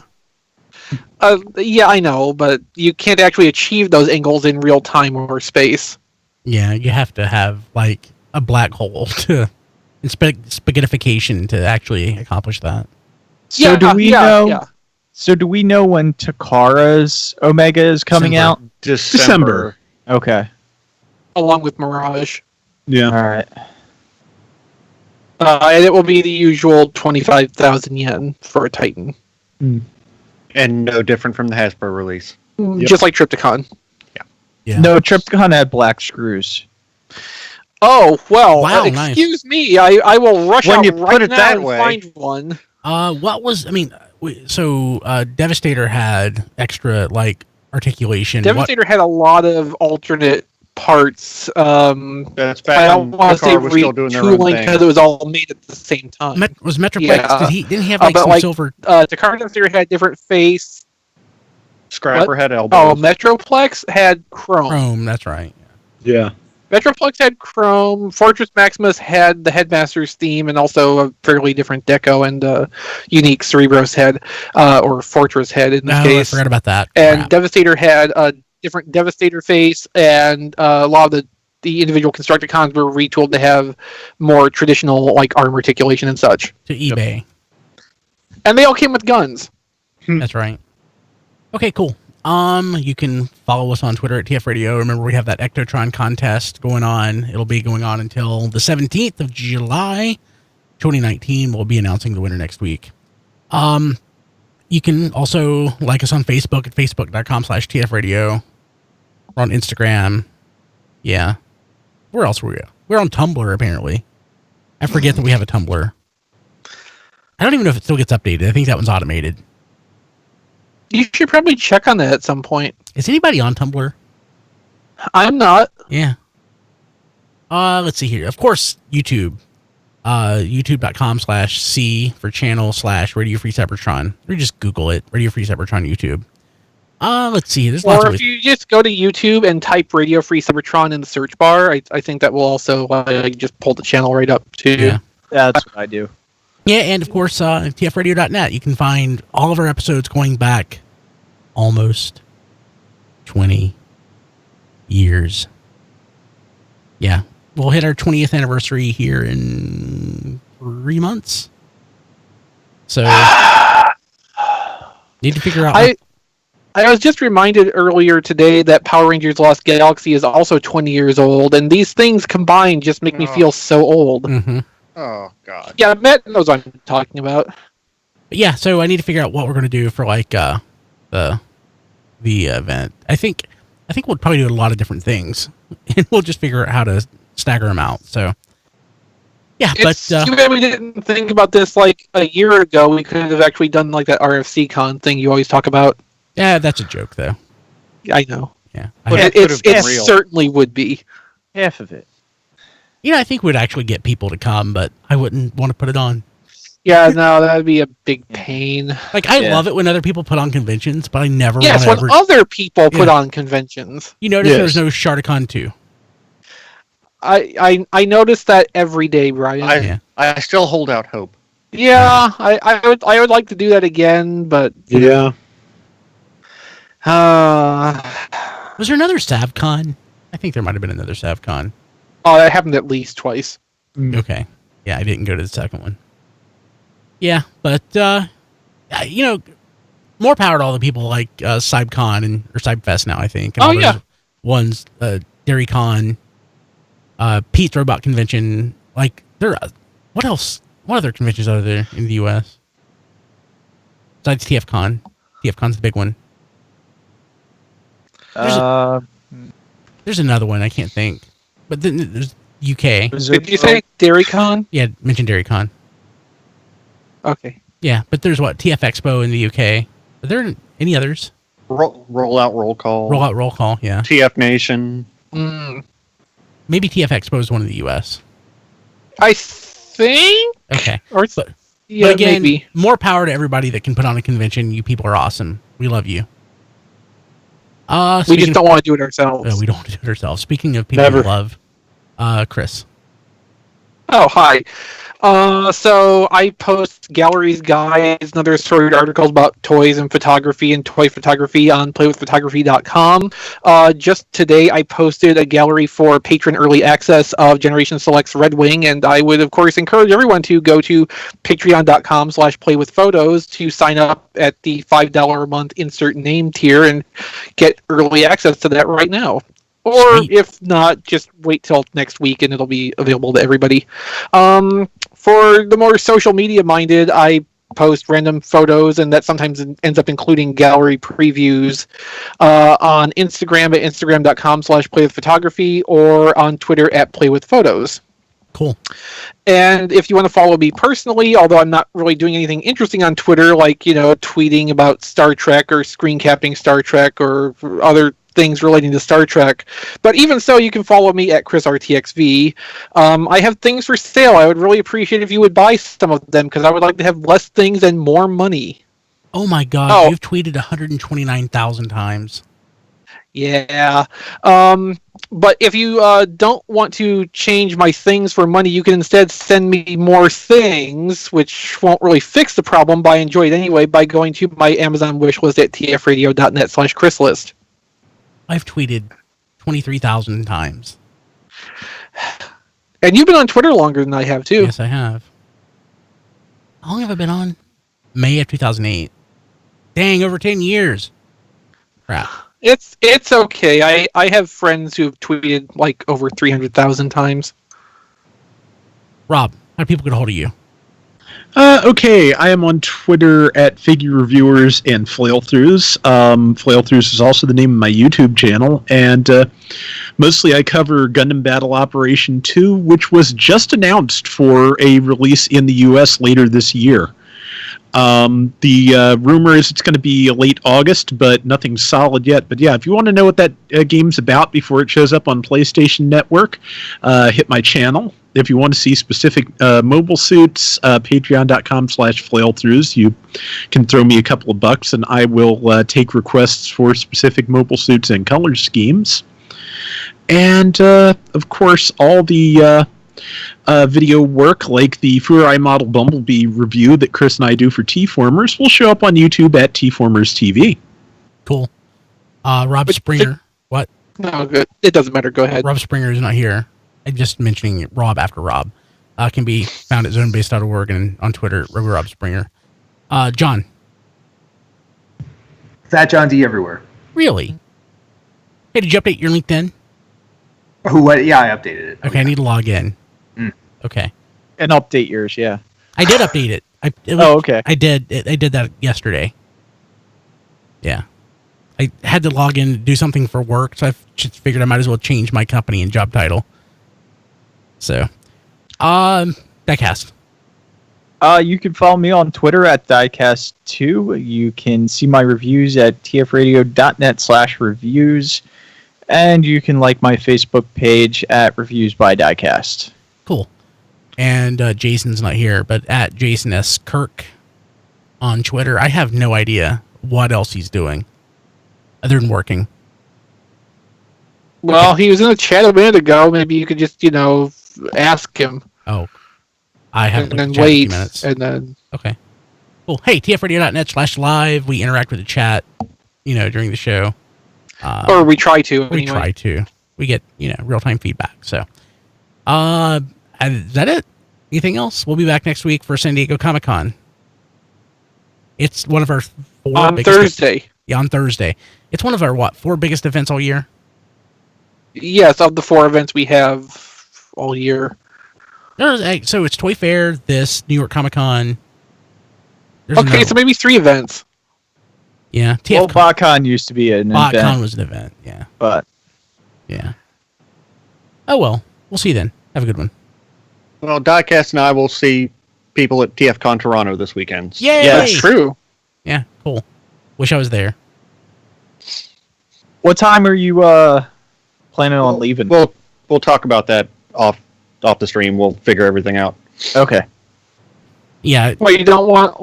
Yeah, I know, but you can't actually achieve those angles in real time or space. Yeah, you have to have like a black hole to spaghettification to actually accomplish that. So do we know? So do we know when Takara's Omega is coming out? December. Okay. Along with Mirage. Yeah. All right. And it will be the usual 25,000 yen for a Titan. And no different from the Hasbro release. Just like Trypticon. Yeah. No, Trypticon had black screws. Oh, well, Wow, excuse me. I will rush When out you right put it now that and way. find one. Devastator had extra articulation. Devastator had a lot of alternate parts. That's I back don't when want to say Takara was still doing their own retooling thing. because it was all made at the same time. Was Metroplex? Yeah. Didn't he have But, some like, silver? Takara Devastator had different face. Scrapper What? had Oh, elbows. Metroplex had chrome. Chrome, that's right. Yeah. Metroplex had chrome. Fortress Maximus had the Headmaster's theme and also a fairly different deco and unique Cerebros head, or Fortress head in this I case. forgot about that. And Crap. Devastator had a different Devastator face, and a lot of the individual Constructicons were retooled to have more traditional arm articulation and such. To eBay. And they all came with guns. That's right. Okay, cool. You can follow us on Twitter at TF Radio. Remember, we have that Ectotron contest going on. It'll be going on until the 17th of July, 2019. We'll be announcing the winner next week. You can also like us on Facebook at facebook.com/TF Radio. We're on Instagram. Yeah. Where else were we? We're on Tumblr, apparently. I forget that we have a Tumblr. I don't even know if it still gets updated. I think that one's automated. You should probably check on that at some point. Is anybody on Tumblr? I'm not. Yeah. Let's see here. Of course, YouTube. YouTube.com/C for channel/Radio Free Cybertron. Or just Google it. Radio Free Cybertron YouTube. Let's see. There's lots Or of if ways. you just go to YouTube and type Radio Free Cybertron in the search bar, I think that will also just pull the channel right up too. Yeah. That's what I do. Yeah, and of course, tfradio.net. You can find all of our episodes going back almost 20 years. Yeah. We'll hit our 20th anniversary here in 3 months. So, need to figure out... I was just reminded earlier today that Power Rangers Lost Galaxy is also 20 years old, and these things combined just make me feel so old. Mhm. Oh, God. Yeah, Matt knows what I'm talking about. But yeah, so I need to figure out what we're going to do for the event. I think we'll probably do a lot of different things. and we'll just figure out how to stagger them out. So, yeah, It's but too bad we didn't think about this like a year ago. We could have actually done like that RFC con thing you always talk about. yeah, that's a joke though. I know. Yeah, But Yeah, it could have been It real. certainly would be. Half of it. I think we'd actually get people to come, but I wouldn't want to put it on. Yeah, no, that'd be a big pain. Like, I Yeah. love it when other people put on conventions, but I never Yes, want when to ever. other people put Yeah. on conventions. You notice Yes. there's no Shardicon 2. I notice that every day, Brian. Yeah. I still hold out hope. Yeah, I would like to do that again, but Yeah. Was there another SavCon? I think there might have been another SavCon. that happened at least twice. Okay. Yeah, I didn't go to the second one. Yeah, but, more power to all the people like CybCon or CybFest now, I think. And Oh, all those yeah. ones, DairyCon, Pete's Robot Convention. Like, what else? What other conventions are there in the U.S.? Besides TFCon. TFCon's the big one. There's another one, I can't think. But then there's UK. Did you say DairyCon? Yeah, mention DairyCon. Okay. Yeah, but there's TF Expo in the UK. Are there any others? Roll out roll call. Roll call, yeah. TF Nation. Mm, Maybe TF Expo is one in the US. I think. Okay. Or But- yeah, but again, maybe. more power to everybody that can put on a convention. You people are awesome. We love you. We just don't want to do it ourselves. We don't do it ourselves. Speaking of people Never. we love, Chris. Oh, hi. So I post galleries, guides, and other assorted articles about toys and photography and toy photography on playwithphotography.com. Just today, I posted a gallery for patron early access of Generation Select's Red Wing, and I would, of course, encourage everyone to go to patreon.com/playwithphotos to sign up at the $5 a month insert name tier and get early access to that right now. Or Sweet. if not, just wait till next week and it'll be available to everybody. For the more social media minded, I post random photos, and that sometimes ends up including gallery previews on Instagram at instagram.com/playwithphotography or on Twitter at playwithphotos. Cool. And if you want to follow me personally, although I'm not really doing anything interesting on Twitter, like, tweeting about Star Trek or screen capping Star Trek or other things relating to Star Trek. But even so, you can follow me at ChrisRTXV. I have things for sale. I would really appreciate if you would buy some of them because I would like to have less things and more money. Oh my God, Oh. you've tweeted 129,000 times. Yeah. But if you don't want to change my things for money, you can instead send me more things, which won't really fix the problem, but I enjoy it anyway by going to my Amazon wishlist at tfradio.net/chrislist. I've tweeted 23,000 times. And you've been on Twitter longer than I have, too. Yes, I have. How long have I been on? May of 2008. Dang, over 10 years. Crap. It's okay. I have friends who have tweeted like over 300,000 times. Rob, how do people get a hold of you? Okay, I am on Twitter at Figure Reviewers and Flailthroughs. Flailthroughs is also the name of my YouTube channel, and mostly I cover Gundam Battle Operation 2, which was just announced for a release in the US later this year. The rumor is it's going to be late August, but nothing's solid yet. But yeah, if you want to know what that game's about before it shows up on PlayStation Network, hit my channel. If you want to see specific mobile suits, patreon.com/flailthroughs. You can throw me a couple of bucks and I will take requests for specific mobile suits and color schemes. And, of course, all the video work, like the Furai Model Bumblebee review that Chris and I do for T-Formers, will show up on YouTube at T-Formers TV. Cool. Rob But- Springer. What? No, good. It doesn't matter. Go ahead. Rob Springer is not here. I'm just mentioning Rob after Rob. Can be found at zonebase.org and on Twitter, Rob Springer. John. Fat John D everywhere. Really? Hey, did you update your LinkedIn? Oh, what? Yeah, I updated it. Okay, I need to log in. Okay. And update yours, yeah. I did update it. Oh, okay. I did that yesterday. Yeah. I had to log in to do something for work, so I just figured I might as well change my company and job title. So, Diecast. You can follow me on Twitter at Diecast2. You can see my reviews at tfradio.net/reviews. And you can like my Facebook page at Reviews by Diecast. Cool. And Jason's not here, but at Jason S. Kirk on Twitter. I have no idea what else he's doing other than working. Well, he was in the chat a minute ago. Maybe you could just, ask him. Oh, I haven't and then looked at the chat in a wait, few minutes. and then Okay. Cool. Hey, tfradio.net/live. We interact with the chat, during the show. or we try to. We anyway. try to. We get, real-time feedback. So, is that it? Anything else? We'll be back next week for San Diego Comic-Con. It's one of our 4 on biggest... Thursday. Yeah, on Thursday. It's one of our, 4 biggest events all year? Yes, of the 4 events we have all year. So it's Toy Fair, this, New York Comic-Con. Okay, so maybe 3 events. Yeah. Well, BotCon used to be an BotCon event. was an event, yeah. But yeah. Oh, well. We'll see you then. Have a good one. Well, Diecast and I will see people at TFCon Toronto this weekend. Yay! Yeah, that's true. Yeah, cool. Wish I was there. what time are you planning on leaving? We'll talk about that off the stream. We'll figure everything out. Okay. Yeah. Well, you don't want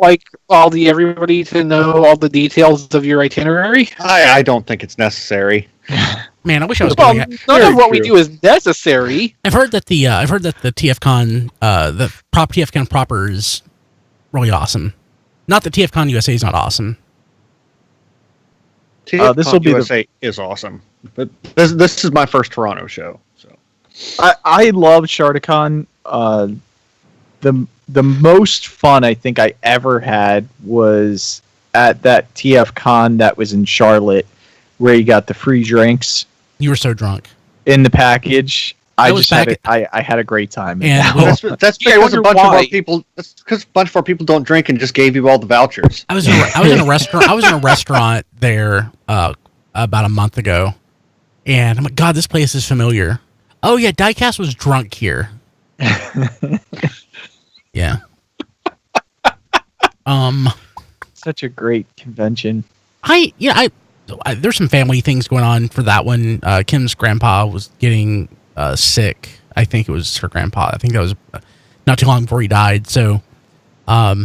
everybody to know all the details of your itinerary. I don't think it's necessary. Man, I wish I was Well, going. none Very of what we true. do is necessary. I've heard that the TFCon, the TFCon proper is really awesome. Not that TFCon USA is not awesome. TFCon this will be USA is awesome, but this is my first Toronto show. So I love Sharticon. The most fun I think I ever had was at that TFCon that was in Charlotte, where you got the free drinks You were so drunk. in the package. I I was just had back I had a great time. And that's Yeah, I because wonder a bunch of why. our people. That's because a bunch of our people don't drink and just gave you all the vouchers. I was in a restaurant. I was in a restaurant there about a month ago, and I'm like, God, this place is familiar. Oh yeah, Diecast was drunk here. Yeah. Such a great convention. There's some family things going on for that one. Kim's grandpa was getting sick. I think it was her grandpa. I think that was not too long before he died. So, I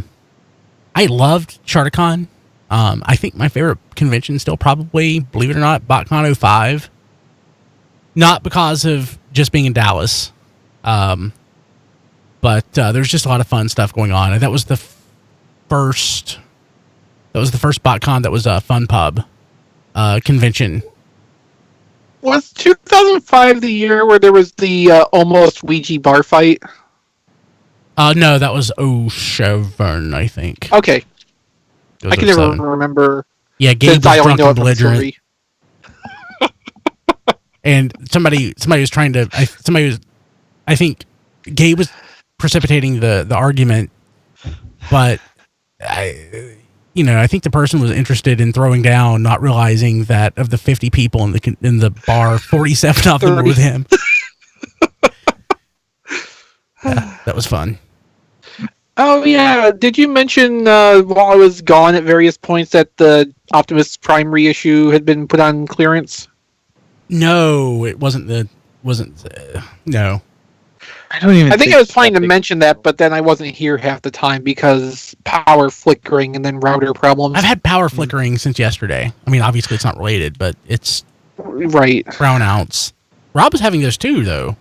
loved Sharticon. I think my favorite convention still probably, believe it or not, BotCon 05. Not because of just being in Dallas, but there's just a lot of fun stuff going on. And that was the first BotCon that was a fun pub convention. Was 2005 the year where there was the almost Ouija bar fight? No, that was 07, I think. Okay, It was I can never 07. remember. Yeah, Gabe Since was I only drunk know and it from belligerent, story. and somebody was trying to. I think Gabe was precipitating the argument, but I think the person was interested in throwing down, not realizing that of the 50 people in the bar, 47 of them were with him. Yeah, that was fun. Oh yeah, did you mention while I was gone at various points that the Optimus Prime reissue had been put on clearance? No, it wasn't no. I don't even. I think I was planning to mention that, but then I wasn't here half the time because power flickering and then router problems. I've had power flickering since yesterday. I mean, obviously it's not related, but it's Right. brownouts. Rob was having those too, though.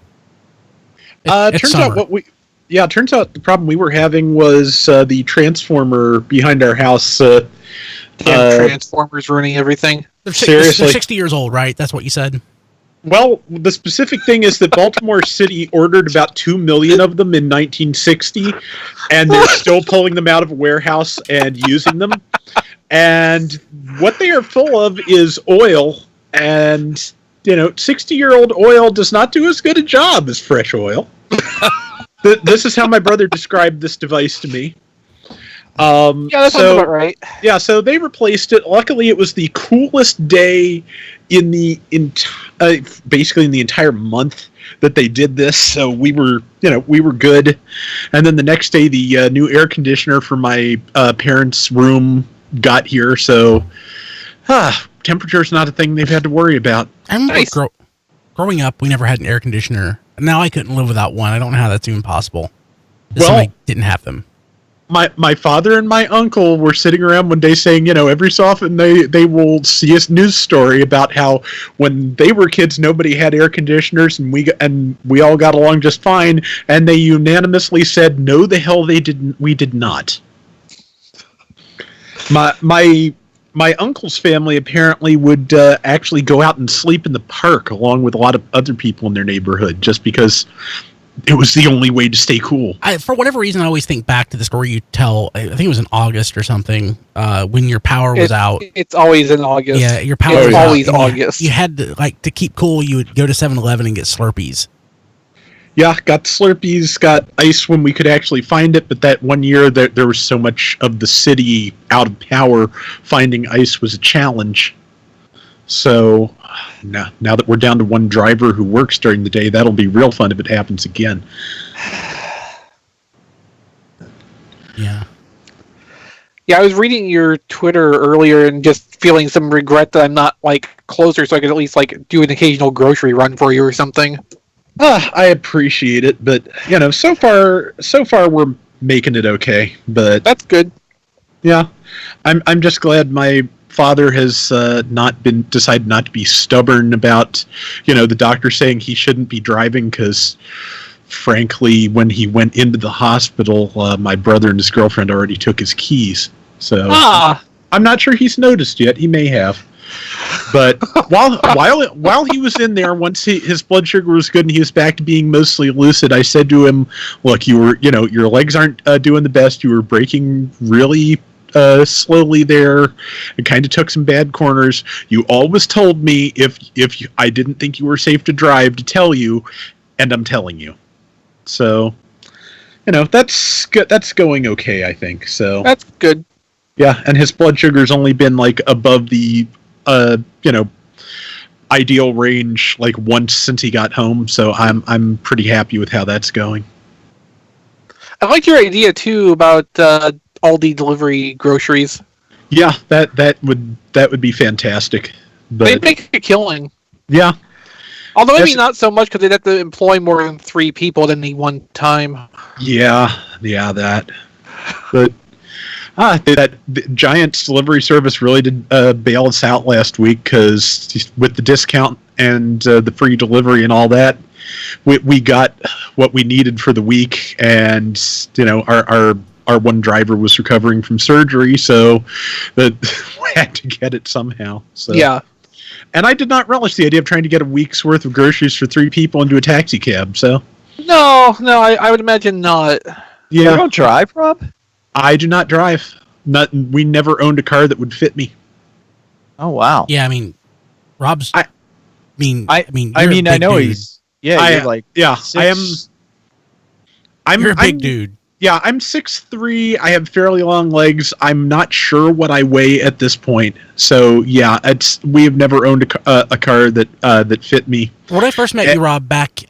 It's Turns summer. out turns out the problem we were having was the transformer behind our house. Damn Transformers ruining everything. They're seriously. 60 years old, right? That's what you said. Well, the specific thing is that Baltimore City ordered about 2 million of them in 1960, and they're still pulling them out of a warehouse and using them. And what they are full of is oil, and 60-year-old oil does not do as good a job as fresh oil. This is how my brother described this device to me. Yeah, that sounds about right. Yeah, so they replaced it. Luckily, it was the coolest day in the basically in the entire month that they did this. So we were good. And then the next day, the new air conditioner for my parents' room got here. So temperature's not a thing they've had to worry about. I remember Nice. growing up, we never had an air conditioner. Now I couldn't live without one. I don't know how that's even possible. Well- Somebody didn't have them. My father and my uncle were sitting around one day saying, every so often they will see a news story about how when they were kids nobody had air conditioners and we all got along just fine, and they unanimously said no, the hell they didn't. We did not. My uncle's family apparently would actually go out and sleep in the park along with a lot of other people in their neighborhood just because it was the only way to stay cool. For whatever reason, I always think back to the story you tell. I think it was in August or something, when your power was out. It's always in August. Yeah, your power It's was always out. and August. You had to keep cool. You would go to 7-Eleven and get Slurpees. Yeah, got the Slurpees, got ice when we could actually find it, but that one year there was so much of the city out of power, finding ice was a challenge. So now that we're down to one driver who works during the day, that'll be real fun if it happens again. Yeah. Yeah, I was reading your Twitter earlier and just feeling some regret that I'm not closer, so I could at least do an occasional grocery run for you or something. I appreciate it, but so far we're making it okay. But That's good. yeah, I'm just glad my father has decided not to be stubborn about the doctor saying he shouldn't be driving, because frankly when he went into the hospital my brother and his girlfriend already took his keys, so I'm not sure he's noticed yet. He may have, but while he was in there, once his blood sugar was good and he was back to being mostly lucid, I said to him, look, your legs aren't doing the best. You were braking really slowly there and kind of took some bad corners. You always told me if I didn't think you were safe to drive to tell you, and I'm telling you. So, that's good. That's going okay, I think. So That's good. yeah, and his blood sugar's only been above the ideal range once since he got home. So I'm pretty happy with how that's going. I like your idea too about Aldi delivery groceries. Yeah, that would be fantastic. They'd But make a killing. yeah, Although maybe Yes. not so much because they'd have to employ more than 3 people at any one time. yeah, that. But that the Giants delivery service really did bail us out last week, because with the discount and the free delivery and all that, we got what we needed for the week, and our one driver was recovering from surgery, so that we had to get it somehow. So Yeah. and I did not relish the idea of trying to get a week's worth of groceries for 3 people into a taxi cab. So No, I would imagine not. You yeah, don't drive, Rob? I do not drive. We never owned a car that would fit me. Oh wow. Yeah, I mean, Rob's. I- you're I a know big dude. he's. Yeah, I- you're like. Yeah, I am. You're a big dude. Yeah, I'm 6'3". I have fairly long legs. I'm not sure what I weigh at this point. So yeah, we have never owned a car that fit me. When I first met you, Rob, back,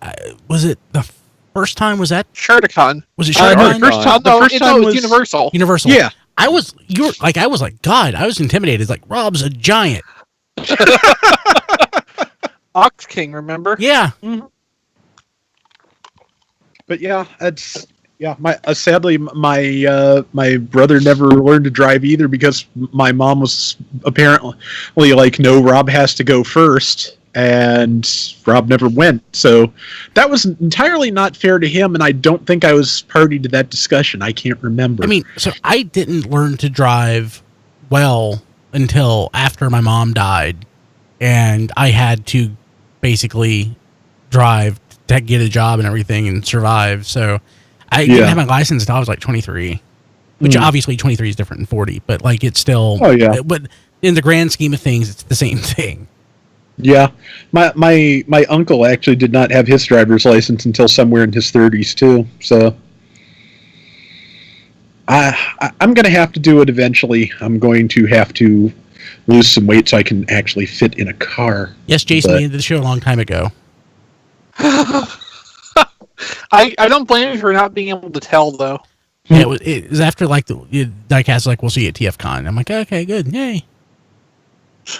was it the first time? Was that? Shardicon. Was it No, Shardicon? the first time- No, first it time was was- Universal. Universal. Yeah, I was God, I was intimidated. It's like, Rob's a giant. Ox King, remember? Yeah. but yeah, sadly my brother never learned to drive either, because my mom was apparently like, no, Rob has to go first, and Rob never went. So that was entirely not fair to him, and I don't think I was party to that discussion. I can't remember. I mean, so I didn't learn to drive well until after my mom died, and I had to basically drive to get a job and everything and survive. So I didn't have my license until I was like 23, which obviously 23 is different than 40, but it's still. Oh, yeah. But in the grand scheme of things, it's the same thing. Yeah, my uncle actually did not have his driver's license until somewhere in his 30s too. So I'm going to have to do it eventually. I'm going to have to lose some weight so I can actually fit in a car. Yes, Jason, But- we ended the show a long time ago. I don't blame you for not being able to tell, though. Yeah, it was after like the diecast, like, we'll see you at TFCon. I'm like, okay, good, yay.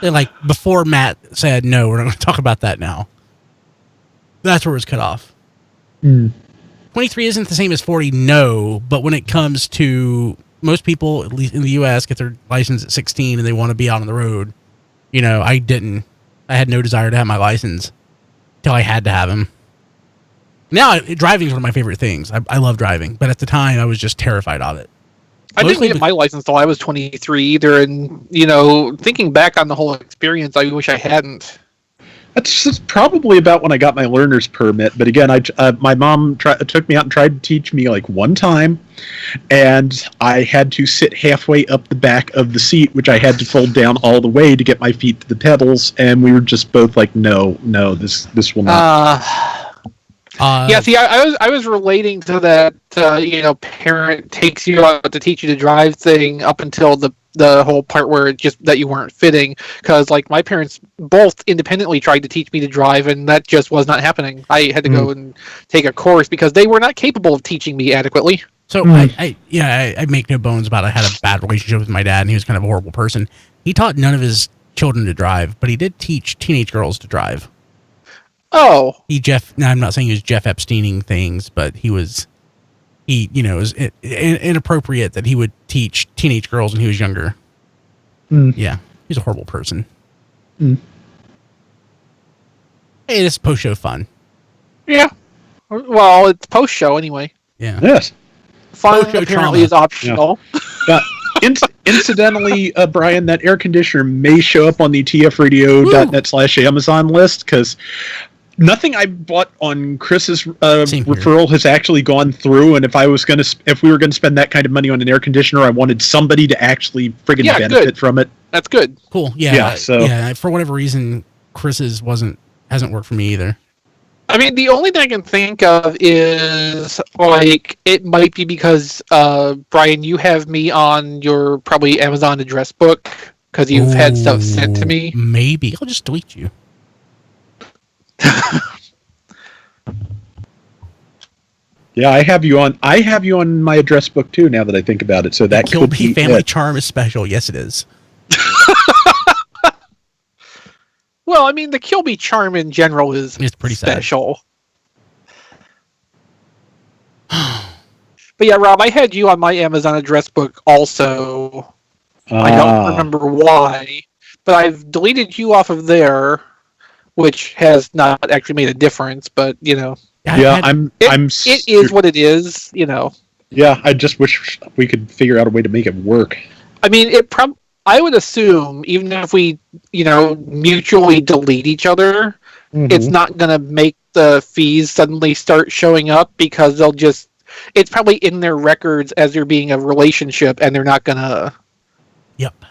And like before Matt said, no, we're not going to talk about that now. That's where it was cut off. 23 isn't the same as 40, no, but when it comes to most people, at least in the U.S., get their license at 16 and they want to be out on the road. You know, I didn't. I had no desire to have my license until I had to have him. Now, driving is one of my favorite things. I love driving, but at the time, I was just terrified of it. I didn't Mostly get my license till I was 23 either, and thinking back on the whole experience, I wish I hadn't. That's probably about when I got my learner's permit. But again, my mom took me out and tried to teach me like one time, and I had to sit halfway up the back of the seat, which I had to fold down all the way to get my feet to the pedals. And we were just both like, no, this will not. Yeah, see, I was relating to that, parent takes you out to teach you to drive thing up until the whole part where it just that you weren't fitting, because like my parents both independently tried to teach me to drive, and that just was not happening. I had to go and take a course because they were not capable of teaching me adequately. So I make no bones about it. I had a bad relationship with my dad, and he was kind of a horrible person. He taught none of his children to drive, but he did teach teenage girls to drive. Oh, Now I'm not saying he was Jeff Epsteining things, but it was inappropriate that he would teach teenage girls when he was younger. Yeah, he's a horrible person. Hey, this is post-show fun. yeah. Well, it's post show anyway. Yeah. Yes. Fun Post-show apparently trauma. is optional. Incidentally, Brian, that air conditioner may show up on the tfradio.net/Amazon list, because nothing I bought on Chris's referral has actually gone through. And if we were going to spend that kind of money on an air conditioner, I wanted somebody to actually friggin' benefit from it. That's good. Cool. Yeah, for whatever reason, Chris's hasn't worked for me either. I mean, the only thing I can think of is, like, it might be because, Brian, you have me on your probably Amazon address book, because you've had stuff sent to me. Maybe. I'll just delete you. Yeah, I have you on my address book too. Now that I think about it, so that could be Family Charm is special. Yes, it is. Well, I mean, the Kilby charm in general is pretty special. But yeah, Rob, I had you on my Amazon address book also. I don't remember why, but I've deleted you off of there, which has not actually made a difference. But it is what it is. Yeah, I just wish we could figure out a way to make it work. I mean, I would assume, even if we, mutually delete each other, it's not going to make the fees suddenly start showing up, because it's probably in their records as there being a relationship, and they're not going to. Yep.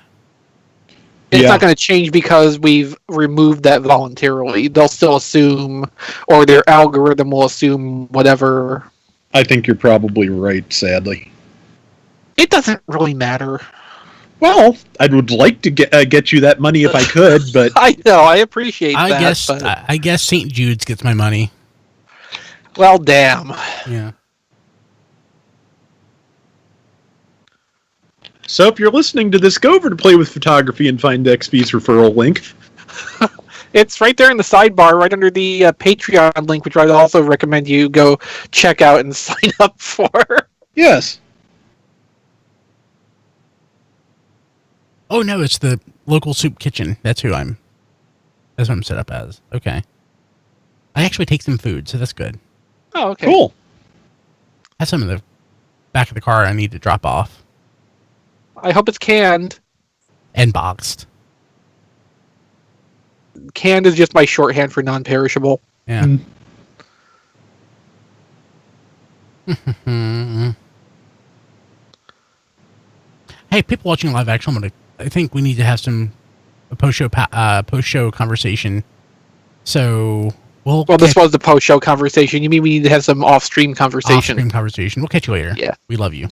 It's not going to change because we've removed that voluntarily. They'll still assume, or their algorithm will assume whatever. I think you're probably right, sadly. It doesn't really matter. Well, I would like to get you that money if I could, but I know, I appreciate that. I guess St. Jude's gets my money. Well, damn. Yeah. So if you're listening to this, go over to Play with Photography and find XP's referral link. It's right there in the sidebar, right under the Patreon link, which I'd also recommend you go check out and sign up for. Yes. Oh no, it's the local soup kitchen. That's what I'm set up as. Okay. I actually take some food, so that's good. Oh, okay. Cool. I have some in the back of the car I need to drop off. I hope it's canned. And boxed. Canned is just my shorthand for non-perishable. Yeah. Hey, people watching live action, I think we need to have a post-show conversation. So well, this was the post-show conversation. You mean we need to have some off-stream conversation? Off-stream conversation. We'll catch you later. Yeah. We love you.